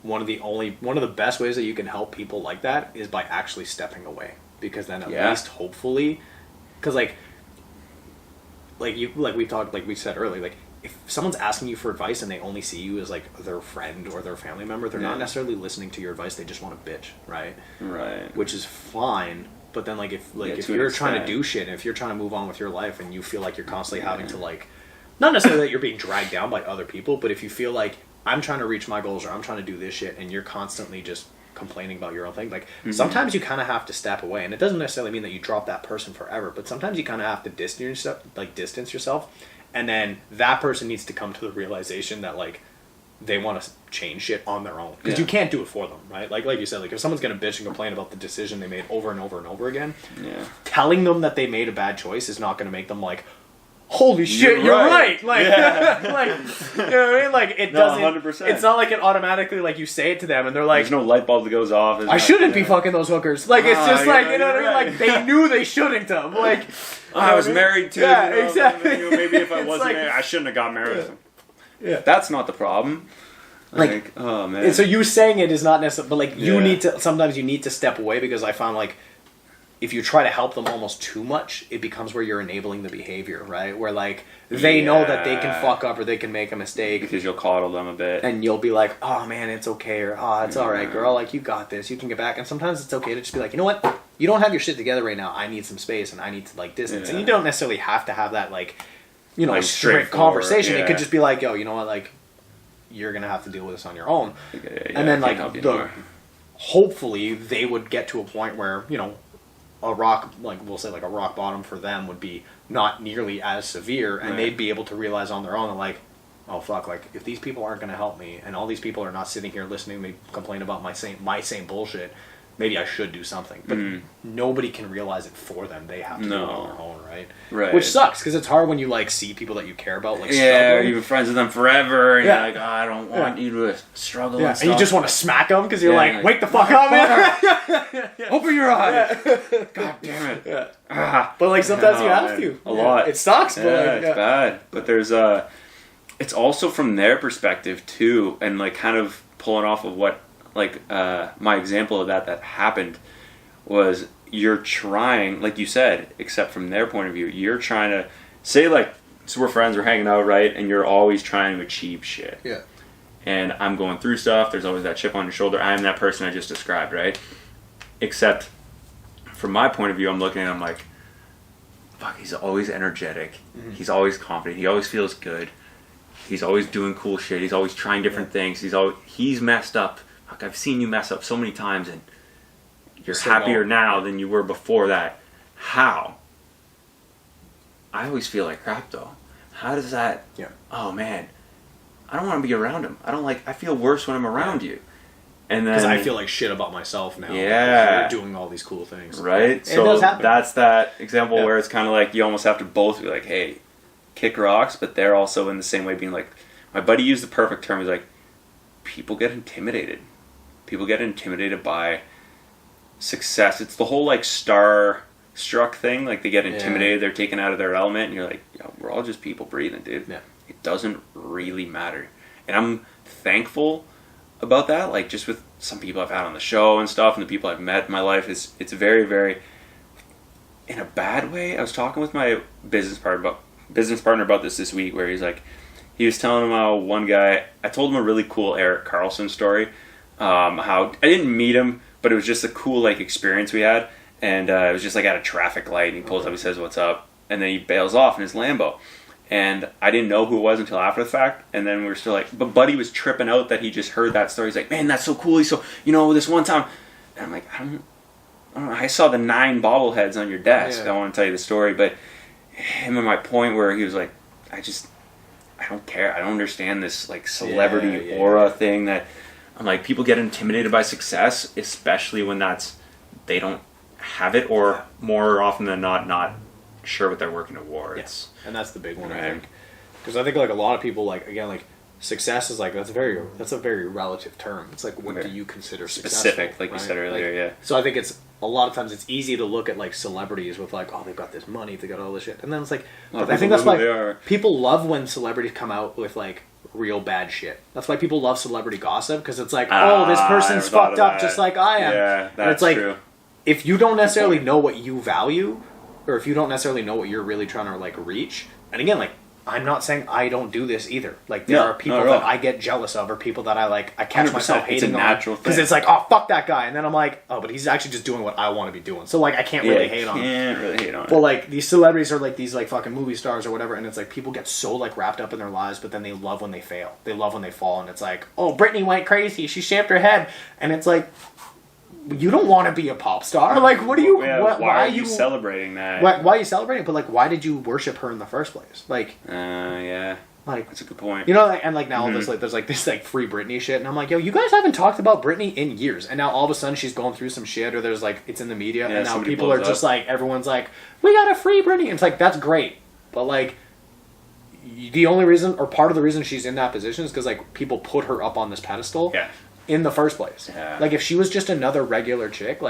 one of the best ways that you can help people like that is by actually stepping away, because then at least hopefully, because like we said earlier, like if someone's asking you for advice and they only see you as like their friend or their family member, they're not necessarily listening to your advice. They just want to bitch, right? Right. Which is fine. But then, like, if you're trying to do shit, and if you're trying to move on with your life, and you feel like you're constantly having to, like, not necessarily that you're being dragged down by other people, but if you feel like, I'm trying to reach my goals, or I'm trying to do this shit, and you're constantly just complaining about your own thing, like, sometimes you kind of have to step away, and it doesn't necessarily mean that you drop that person forever, but sometimes you kind of have to distance yourself, and then that person needs to come to the realization that, like, they want to change shit on their own, because you can't do it for them, right? Like you said, like if someone's gonna bitch and complain about the decision they made over and over and over again, telling them that they made a bad choice is not gonna make them like, holy shit, you're right. Like, like, you know what I mean? Like it doesn't. 100%. It's not like it automatically like you say it to them and they're like, there's no light bulb that goes off. I shouldn't be fucking those hookers. Like it's just like you know what I mean? Like they knew they shouldn't have. Like I was married too. Yeah, exactly. Maybe if I wasn't married, I shouldn't have got married. Yeah, that's not the problem. Like, oh man. And so you saying it is not necessary, but like you need to. Sometimes you need to step away, because I found like if you try to help them almost too much, it becomes where you're enabling the behavior, right? Where like they know that they can fuck up or they can make a mistake, because you'll coddle them a bit, and you'll be like, "Oh man, it's okay," or "Oh, it's all right, girl. Like you got this. You can get back." And sometimes it's okay to just be like, "You know what? You don't have your shit together right now. I need some space and I need to like distance." And you don't necessarily have to have that like you know, Like, a strict straightforward, conversation. It yeah. could just be like, yo, you know what, like, you're gonna have to deal with this on your own. And then like hopefully they would get to a point where, you know, a rock, like we'll say like a rock bottom for them would be not nearly as severe, and they'd be able to realize on their own that like, oh fuck, like if these people aren't gonna help me, and all these people are not sitting here listening to me complain about my same bullshit, maybe I should do something. But nobody can realize it for them. They have to do it on their own, right? Right. Which sucks, because it's hard when you like see people that you care about like yeah, struggling. you've been friends with them forever, and you're like, oh, I don't want you to struggle. Yeah, And and you just want to smack them because you're like, like, wake the fuck up, man. open your eyes. God damn it. Yeah. Ah. But like sometimes you have to. A lot. It sucks, but like, it's bad. But there's it's also from their perspective too, and like kind of pulling off of what like my example of that happened was, you're trying, like you said, except from their point of view, you're trying to say like, so we're friends, we're hanging out, right? And you're always trying to achieve shit. Yeah. And I'm going through stuff. There's always that chip on your shoulder. I am that person I just described, right? Except from my point of view, I'm looking at him like, fuck, he's always energetic. Mm-hmm. He's always confident. He always feels good. He's always doing cool shit. He's always trying different things. He's messed up. Fuck, I've seen you mess up so many times, and you're happier now than you were before that. How? I always feel like crap though. How does that? Yeah. Oh man, I don't want to be around him. I feel worse when I'm around you. And then because I feel like shit about myself now. Yeah. You're doing all these cool things. Right. And so that's that example where it's kind of like you almost have to both be like, hey, kick rocks, but they're also in the same way being like, my buddy used the perfect term. He's like, people get intimidated. People get intimidated by success. It's the whole like starstruck thing. Like they get intimidated, they're taken out of their element, and you're like, yo, we're all just people breathing, dude. Yeah. It doesn't really matter. And I'm thankful about that. Like just with some people I've had on the show and stuff, and the people I've met in my life, it's very, very, in a bad way. I was talking with my business partner about this week, where he's like, he was telling him how one guy, I told him a really cool Eric Carlson story. How I didn't meet him, but it was just a cool like experience we had, and it was just like at a traffic light, and he pulls up, he says, "What's up?" and then he bails off in his Lambo, and I didn't know who it was until after the fact, and then we were still like, but Buddy was tripping out that he just heard that story. He's like, "Man, that's so cool." He's so, this one time, and I'm like, I don't know. I saw the 9 bobbleheads on your desk. I want to tell you the story, but him and my point where he was like, I don't care. I don't understand this like celebrity aura thing that. I'm like, people get intimidated by success, especially when they don't have it, or more often than not sure what they're working towards. Yes, and that's the big one, I think. Because I think like a lot of people, like again, like success is like that's a very relative term. It's like, what do you consider specific? Like you said earlier, like, So I think it's a lot of times it's easy to look at like celebrities with like, oh, they've got this money, they got all this shit, and then it's like, but I think that's why people love when celebrities come out with like real bad shit. That's why people love celebrity gossip, because it's like, oh, this person's fucked up just like I am. Yeah, that's and it's like, true. If you don't necessarily know what you value, or if you don't necessarily know what you're really trying to like reach, and again, like, I'm not saying I don't do this either. Like, there are people that I get jealous of, or people that I catch myself hating it's a natural on. Because it's like, oh, fuck that guy. And then I'm like, oh, but he's actually just doing what I want to be doing. So, like, I can't really hate on him. Can't really hate on him. Well, like, these celebrities are like these, like, fucking movie stars or whatever, and it's like, people get so, like, wrapped up in their lives, but then they love when they fail. They love when they fall, and it's like, oh, Britney went crazy. She shaved her head. And it's like, you don't want to be a pop star. Like, what do you... why are you celebrating that? Why are you celebrating? But, like, why did you worship her in the first place? Like... yeah. Like... That's a good point. You know, and, like, now there's this free Britney shit, and I'm like, yo, you guys haven't talked about Britney in years, and now all of a sudden she's going through some shit, or there's, like, it's in the media, and now people are just, like, everyone's like, we got a free Britney! And it's like, that's great. But, like... The only reason, or part of the reason she's in that position is because, like, people put her up on this pedestal. Yeah. In the first place. Yeah. Like, if she was just another regular chick,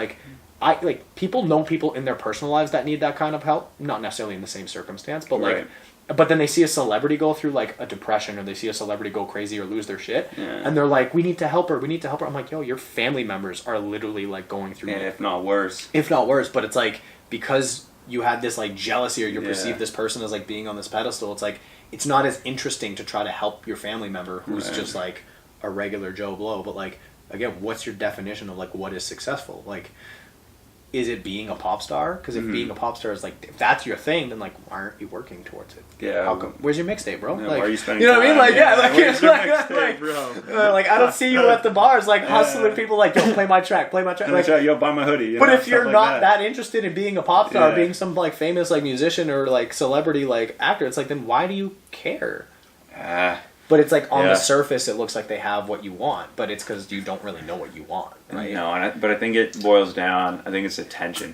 people know people in their personal lives that need that kind of help. Not necessarily in the same circumstance, but but then they see a celebrity go through like a depression, or they see a celebrity go crazy or lose their shit, and they're like, we need to help her. I'm like, yo, your family members are literally like going through if not worse. But it's like, because you had this like jealousy, or you perceive this person as like being on this pedestal, it's like, it's not as interesting to try to help your family member who's just like a regular Joe Blow. But like, again, what's your definition of like what is successful? Like, is it being a pop star? Because if being a pop star is like, if that's your thing, then like, why aren't you working towards it? Yeah. How come? Where's your mixtape, bro? Yeah, like, why are you spending you know what I mean? Like, time? like, Where's your like, mixtape, bro? like, I don't see you at the bars, like, hustling people, like, yo, play my track. Like, yo, buy my hoodie. but know, if you're like not that interested in being a pop star, Yeah. being some, like, famous, like, musician or, like, celebrity, like, actor, it's like, then why do you care? But it's like on the surface, it looks like they have what you want, but it's because you don't really know what you want, right? No, but I think it boils down. I think it's attention.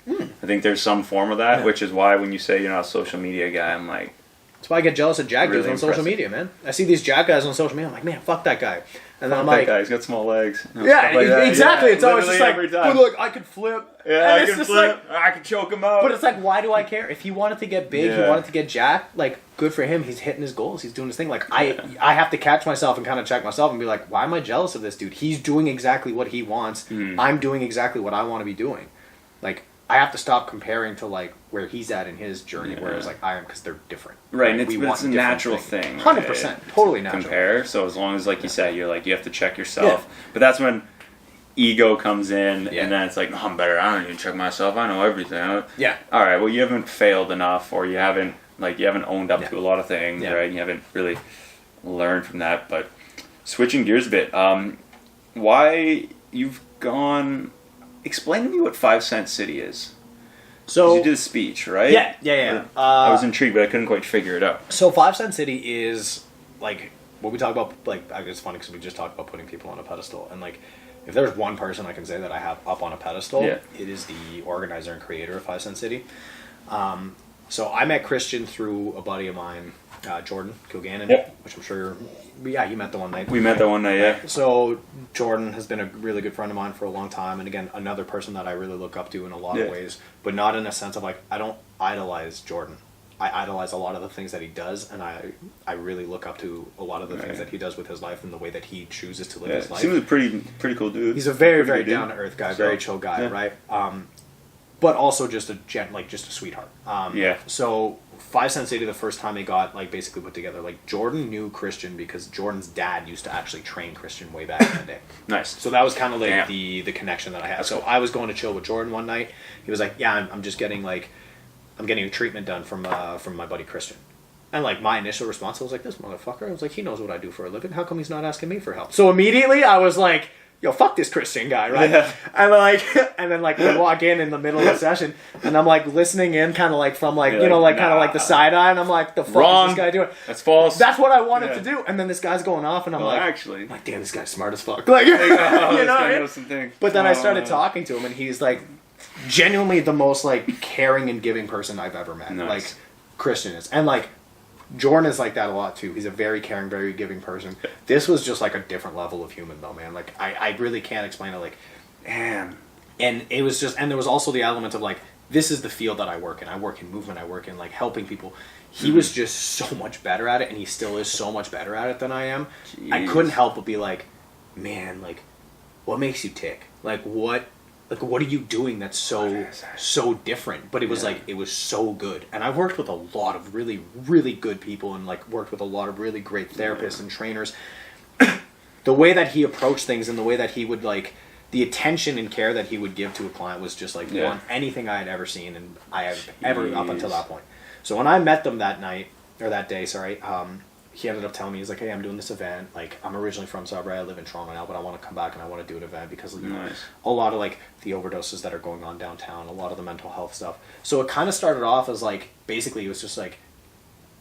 I think there's some form of that, which is why when you say you're not a social media guy, I'm like, that's why I get jealous of Jag really dudes on social media, man. I see these Jag guys on social media, I'm like, man, fuck that guy. And then I'm like, that guy, he's got small legs. Yeah, like exactly. Yeah, it's always just like, every time. look, I could flip. Yeah, and I can flip. I can choke him out. But it's like, why do I care? If he wanted to get big, he wanted to get jacked, like, good for him. He's hitting his goals. He's doing his thing. Like, I have to catch myself and kind of check myself and be like, why am I jealous of this dude? He's doing exactly what he wants. I'm doing exactly what I want to be doing. Like, I have to stop comparing to, like, where he's at in his journey, whereas, like, I am, because they're different. Right, like, and it's a natural thing. 100%. Totally natural. Compare, so as long as, like you said, you're like, you have to check yourself. Yeah. But that's when ego comes in, and then it's like, no, I'm better. I don't even check myself. I know everything. Yeah. All right, well, you haven't failed enough, or you haven't owned up to a lot of things, right? You haven't really learned from that. But switching gears a bit, why you've gone... Explain to me what 5 Cent City is. So you did a speech, right? Yeah. I was intrigued, but I couldn't quite figure it out. So 5 Cent City is, like, what we talk about, like, it's funny because we just talked about putting people on a pedestal. And, like, if there's one person I can say that I have up on a pedestal, it is the organizer and creator of 5 Cent City. So I met Christian through a buddy of mine, Jordan Kilgannon, which I'm sure, you met the one night. We met that one night, yeah. So Jordan has been a really good friend of mine for a long time, and again, another person that I really look up to in a lot of ways, but not in a sense of, like, I don't idolize Jordan. I idolize a lot of the things that he does, and I really look up to a lot of the things that he does with his life and the way that he chooses to live his life. Seems a pretty cool dude. He's a very, very down-to-earth guy, very chill guy, right? But also just a sweetheart. So 5 Cent City, the first time they got, like, basically put together, like, Jordan knew Christian because Jordan's dad used to actually train Christian way back in the day. Nice. So that was kind of like the connection that I had. So I was going to chill with Jordan one night. He was like, "Yeah, I'm just getting I'm getting a treatment done from my buddy Christian." And, like, my initial response was like, "This motherfucker." I was like, "He knows what I do for a living. How come he's not asking me for help?" So immediately I was like, yo, fuck this Christian guy, right? Yeah. And then we walk in the middle of the session, and I'm, like, listening in, kind of, like, from, like, kind of, like, the side eye, and I'm like, the fuck is this guy doing? That's false. That's what I wanted to do. And then this guy's going off, and I'm actually, like, damn, this guy's smart as fuck. Like, you know what I mean? But then I started talking to him, and he's, like, genuinely the most, like, caring and giving person I've ever met. Nice. Like, Christian is. And, like, Jordan is like that a lot too. He's a very caring, very giving person. This was just like a different level of human though, man. Like, I really can't explain it. Like, man. And it was just, and there was also the element of, like, this is the field that I work in. I work in movement. I work in, like, helping people. He was just so much better at it, and he still is so much better at it than I am. Jeez. I couldn't help but be like, man, like, what makes you tick? Like, what are you doing that's so different? But it was like, it was so good. And I've worked with a lot of really, really good people, and, like, worked with a lot of really great therapists and trainers. The way that he approached things and the way that he would, like, the attention and care that he would give to a client was just, like, beyond anything I had ever seen and I have ever up until that point. So when I met them that day, he ended up telling me, he's like, hey, I'm doing this event. Like, I'm originally from Sudbury. I live in Toronto now, but I want to come back and I want to do an event because of a lot of, like, the overdoses that are going on downtown, a lot of the mental health stuff. So it kind of started off as, like, basically it was just, like,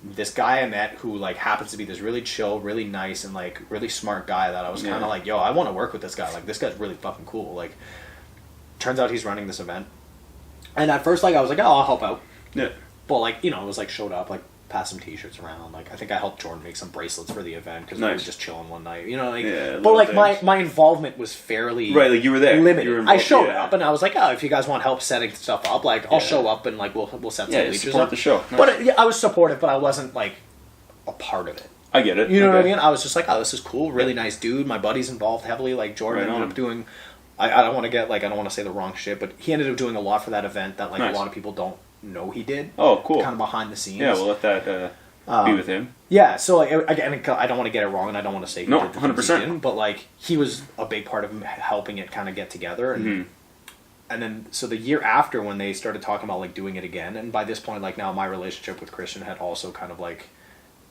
this guy I met who, like, happens to be this really chill, really nice, and, like, really smart guy that I was kind of like, yo, I want to work with this guy. Like, this guy's really fucking cool. Like, turns out he's running this event. And at first, like, I was like, oh, I'll help out. Yeah. But, like, it was, like, showed up, like, pass some t-shirts around. Like, I think I helped Jordan make some bracelets for the event because we were just chilling one night, like, but, like, my involvement was fairly like, you were there, limited. I showed up and I was like, oh, if you guys want help setting stuff up, like, I'll show up and, like, we'll set some bleachers support up. the show. Nice. But I was supportive, but I wasn't, like, a part of it. I get it. You know what I mean? I was just like, oh, this is cool, really nice dude. My buddy's involved heavily. Like, Jordan ended up doing, I don't want to get, like, I don't want to say the wrong shit, but he ended up doing a lot for that event that, like, a lot of people don't know he did. Oh, cool. Kind of behind the scenes. Yeah, we'll let that be with him. Yeah, so, like, again, I don't want to get it wrong, and I don't want to say he did 100%. He didn't, but, like, he was a big part of helping it kind of get together, and and then so the year after when they started talking about like doing it again, and by this point like now my relationship with Christian had also kind of like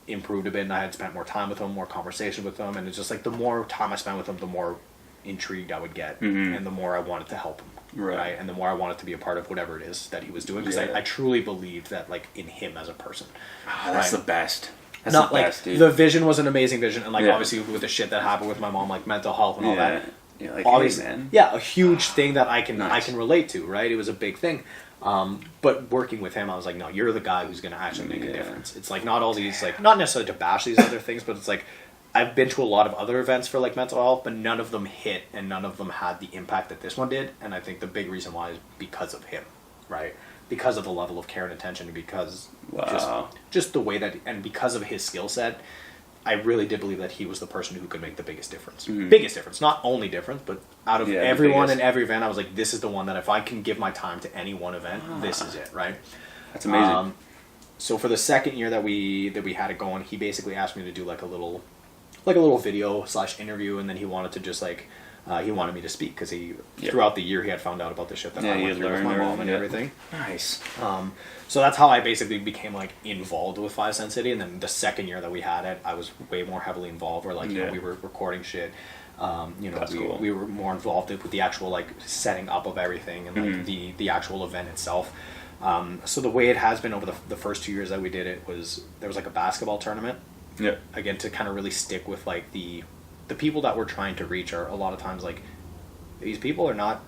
improved a bit, and I had spent more time with him, more conversation with him, and it's just like the more time I spent with him, the more intrigued I would get, and the more I wanted to help him. Right. And the more I wanted to be a part of whatever it is that he was doing, because I truly believed that, like, in him as a person. Oh, that's the best. That's Not the like best, dude. the vision was an amazing vision, and like obviously with the shit that happened with my mom, like mental health and all that. Yeah, like, obviously, hey, man. a huge thing that I can relate to. Right, it was a big thing. But working with him, I was like, no, you're the guy who's going to actually make a difference. It's like not all these like not necessarily to bash these other things, but it's like. I've been to a lot of other events for like mental health, but none of them hit and none of them had the impact that this one did. And I think the big reason why is because of him, right? Because of the level of care and attention, and because just the way that, and because of his skill set, I really did believe that he was the person who could make the biggest difference. Biggest difference, not only difference, but out of everyone in every event, I was like, this is the one that if I can give my time to any one event, this is it, right? That's amazing. So for the second year that we had it going, he basically asked me to do like a little video / interview, and then he wanted to just like he wanted me to speak because he throughout the year he had found out about the shit that I went through with my mom and everything. Nice. So that's how I basically became like involved with 5 Cent City, and then the second year that we had it, I was way more heavily involved. Where like you know, we were recording shit. Cool. We were more involved with the actual like setting up of everything and like the actual event itself. So the way it has been over the first 2 years that we did it was there was like a basketball tournament. Yeah. Again, to kind of really stick with like the people that we're trying to reach are a lot of times like these people are not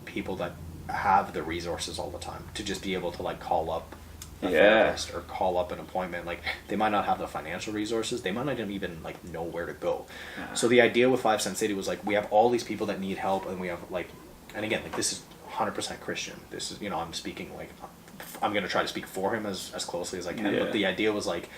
people that have the resources all the time to just be able to like call up a therapist or call up an appointment. Like they might not have the financial resources, they might not even like know where to go. So the idea with 5 Cent City was like we have all these people that need help, and we have like, and again like this is 100% Christian. This is, you know, I'm speaking like I'm gonna try to speak for him as closely as I can. But the idea was like,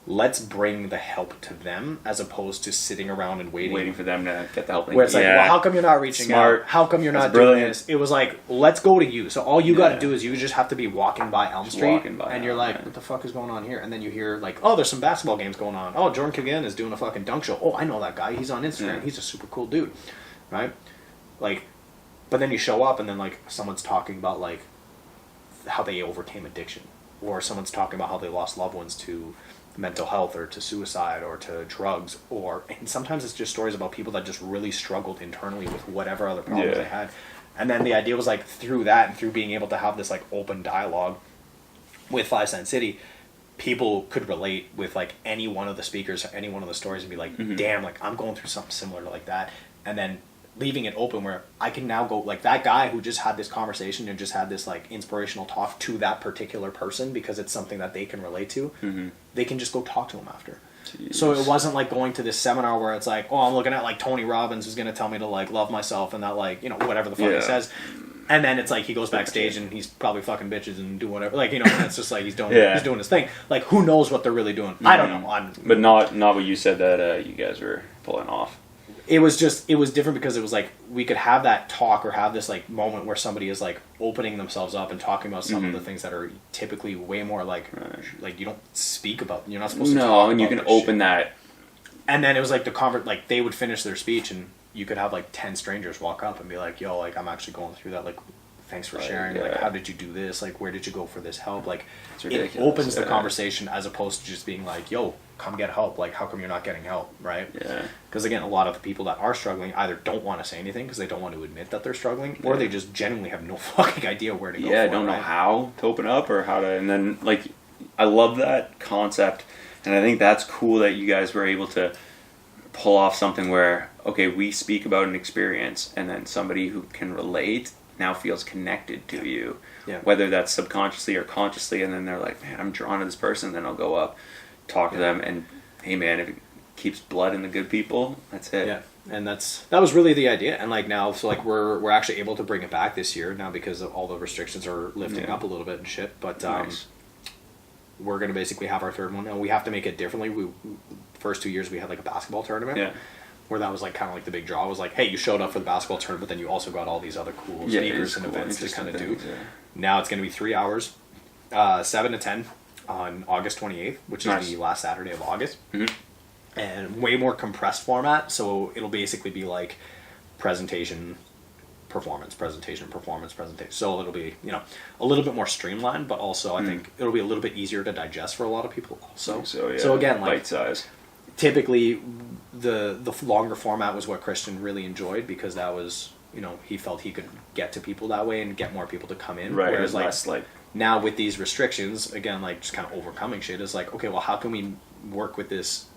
let's bring the help to them as opposed to sitting around and waiting for them to get the help. Where it's like, well, how come you're not reaching out? How come you're not doing this? It was like, let's go to you. So all you got to do is you just have to be walking by Elm Street, and you're like, what the fuck is going on here? And then you hear like, oh, there's some basketball games going on. Oh, Jordan Kagan is doing a fucking dunk show. Oh, I know that guy. He's on Instagram. He's a super cool dude, right? Like, but then you show up, and then like someone's talking about like how they overcame addiction, or someone's talking about how they lost loved ones to mental health or to suicide or to drugs, and sometimes it's just stories about people that just really struggled internally with whatever other problems they had. And then the idea was like through that and through being able to have this like open dialogue with 5 Cent City, people could relate with like any one of the speakers or any one of the stories and be like, damn, like I'm going through something similar to like that. And then leaving it open where I can now go like that guy who just had this conversation and just had this like inspirational talk to that particular person because it's something that they can relate to. They can just go talk to him after. Jeez. So it wasn't like going to this seminar where it's like, oh, I'm looking at like Tony Robbins who's going to tell me to like love myself and that like, you know, whatever the fuck he says. And then it's like he goes backstage and he's probably fucking bitches and do whatever. Like, you know, and it's just like he's doing his thing. Like, who knows what they're really doing? I don't know. But not what you said that you guys were pulling off. It was different because it was like we could have that talk or have this like moment where somebody is like opening themselves up and talking about some of the things that are typically way more like you don't speak about. You're not supposed to talk about. No, and you can open that. And then it was like like they would finish their speech and you could have like 10 strangers walk up and be like, yo, like I'm actually going through that, like thanks for sharing, like how did you do this, like where did you go for this help, like it opens the conversation as opposed to just being like, yo, come get help, like how come you're not getting help, right? Because again, a lot of the people that are struggling either don't want to say anything because they don't want to admit that they're struggling, or they just genuinely have no fucking idea where to go don't know how to open up or how to. And then like I love that concept, and I think that's cool that you guys were able to pull off something where, okay, we speak about an experience and then somebody who can relate now feels connected to you, whether that's subconsciously or consciously, and then they're like, man, I'm drawn to this person, then I'll go up, talk to them, and hey man, if it keeps blood in the good people, that's it. And that was really the idea. And like now, so like we're actually able to bring it back this year now because of all the restrictions are lifting up a little bit and shit, but we're going to basically have our third one, and we have to make it differently. We first 2 years we had like a basketball tournament where that was like kind of like the big draw. It was like, hey, you showed up for the basketball tournament, but then you also got all these other cool speakers and events to kind of do. Now it's going to be 3 hours, 7 to 10 on August 28th, which is the last Saturday of August. And way more compressed format, so it'll basically be like presentation, presentation. So it'll be, a little bit more streamlined, but also I think it'll be a little bit easier to digest for a lot of people also. So again, like, bite size. Typically the longer format was what Christian really enjoyed, because that was, he felt he could get to people that way and get more people to come in. Right. Whereas less now with these restrictions, again, like, just kind of overcoming shit is like, okay, well, how can we work with these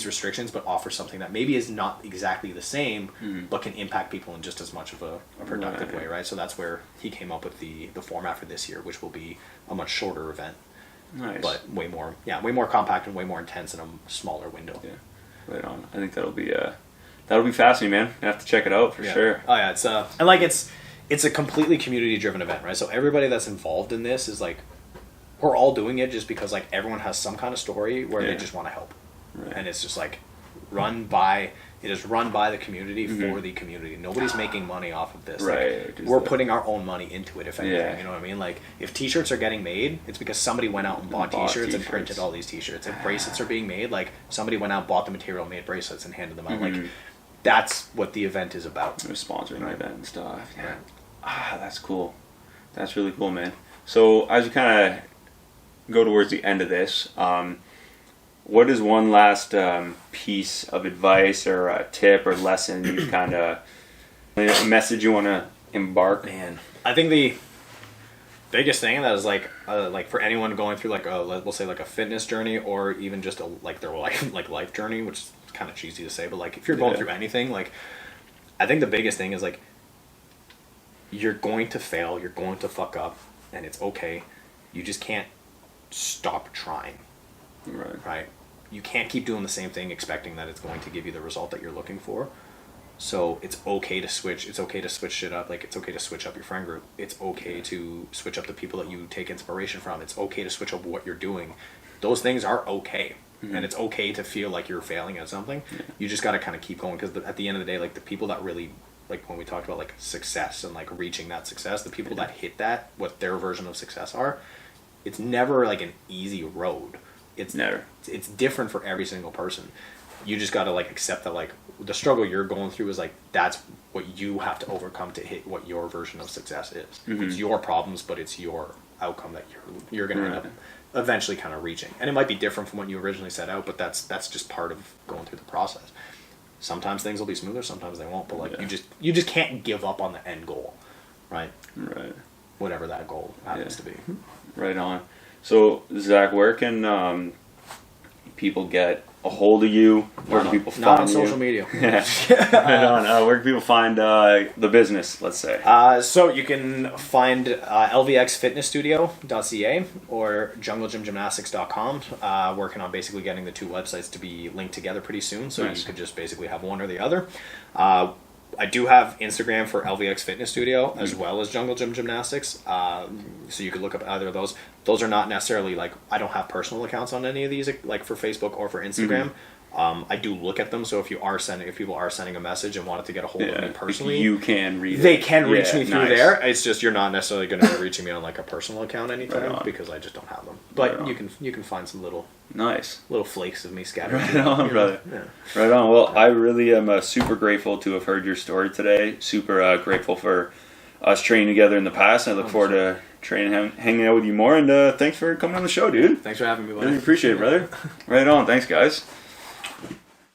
restrictions, but offer something that maybe is not exactly the same, but can impact people in just as much of a productive way, right? So that's where he came up with the format for this year, which will be a much shorter event. Nice. But way more compact and way more intense in a smaller window. Yeah, right on. I think that'll be fascinating, man. I have to check it out for sure. Oh yeah, it's and like it's a completely community driven event, right? So everybody that's involved in this is like, we're all doing it just because like everyone has some kind of story where they just want to help, and it's just like run by the community for the community. Nobody's making money off of this. Right. Like, we're putting our own money into it, if anything. You know what I mean? Like, if T-shirts are getting made, it's because somebody went out and bought T-shirts and printed all these T-shirts. If bracelets are being made, like, somebody went out, bought the material, made bracelets, and handed them out. Like, that's what the event is about. They're sponsoring the event and stuff. Yeah. Right. That's cool. That's really cool, man. So as we kind of go towards the end of this, what is one last piece of advice or a tip or lesson you kind of, a message you want to embark? Man, I think the biggest thing that is like for anyone going through like we'll say like a fitness journey, or even just their life journey, which is kind of cheesy to say, but like if you're going through anything, like, I think the biggest thing is like, you're going to fail, you're going to fuck up, and it's okay. You just can't stop trying. Right? You can't keep doing the same thing expecting that it's going to give you the result that you're looking for. So it's okay to switch. It's okay to switch shit up. Like, it's okay to switch up your friend group. It's okay to switch up the people that you take inspiration from. It's okay to switch up what you're doing. Those things are okay. And it's okay to feel like you're failing at something. You just got to kind of keep going, because at the end of the day, like, the people that really, like, when we talked about like success and like reaching that success, the people that hit that, what their version of success are, it's never like an easy road. It's never. It's different for every single person. You just got to like accept that like the struggle you're going through is like, that's what you have to overcome to hit what your version of success is. It's your problems, but it's your outcome that you're going to end up eventually kind of reaching. And it might be different from what you originally set out, but that's just part of going through the process. Sometimes things will be smoother, sometimes they won't, but like you just can't give up on the end goal, right? Whatever that goal happens to be. Right on. So Zach, where can people get a hold of you? Where can people find you? Not on social media. Right on. Where can people find the business, let's say? So you can find lvxfitnessstudio.ca or junglegymgymnastics.com. Working on basically getting the two websites to be linked together pretty soon, so you could just basically have one or the other. I do have Instagram for LVX Fitness Studio as well as Jungle Gym Gymnastics, so you could look up either of those. Those are not necessarily like, I don't have personal accounts on any of these, like for Facebook or for Instagram. I do look at them, so if people are sending a message and wanted to get a hold of me personally, you can read it. They can reach me through there. It's just you're not necessarily going to be reaching me on like a personal account anytime because I just don't have them. But you can find some little flakes of me scattered. Right on, brother. Right on. Well, I really am super grateful to have heard your story today. Super grateful for us training together in the past. I look forward to hanging out with you more. And thanks for coming on the show, dude. Thanks for having me, buddy. Really appreciate it, brother. Right on. Thanks, guys.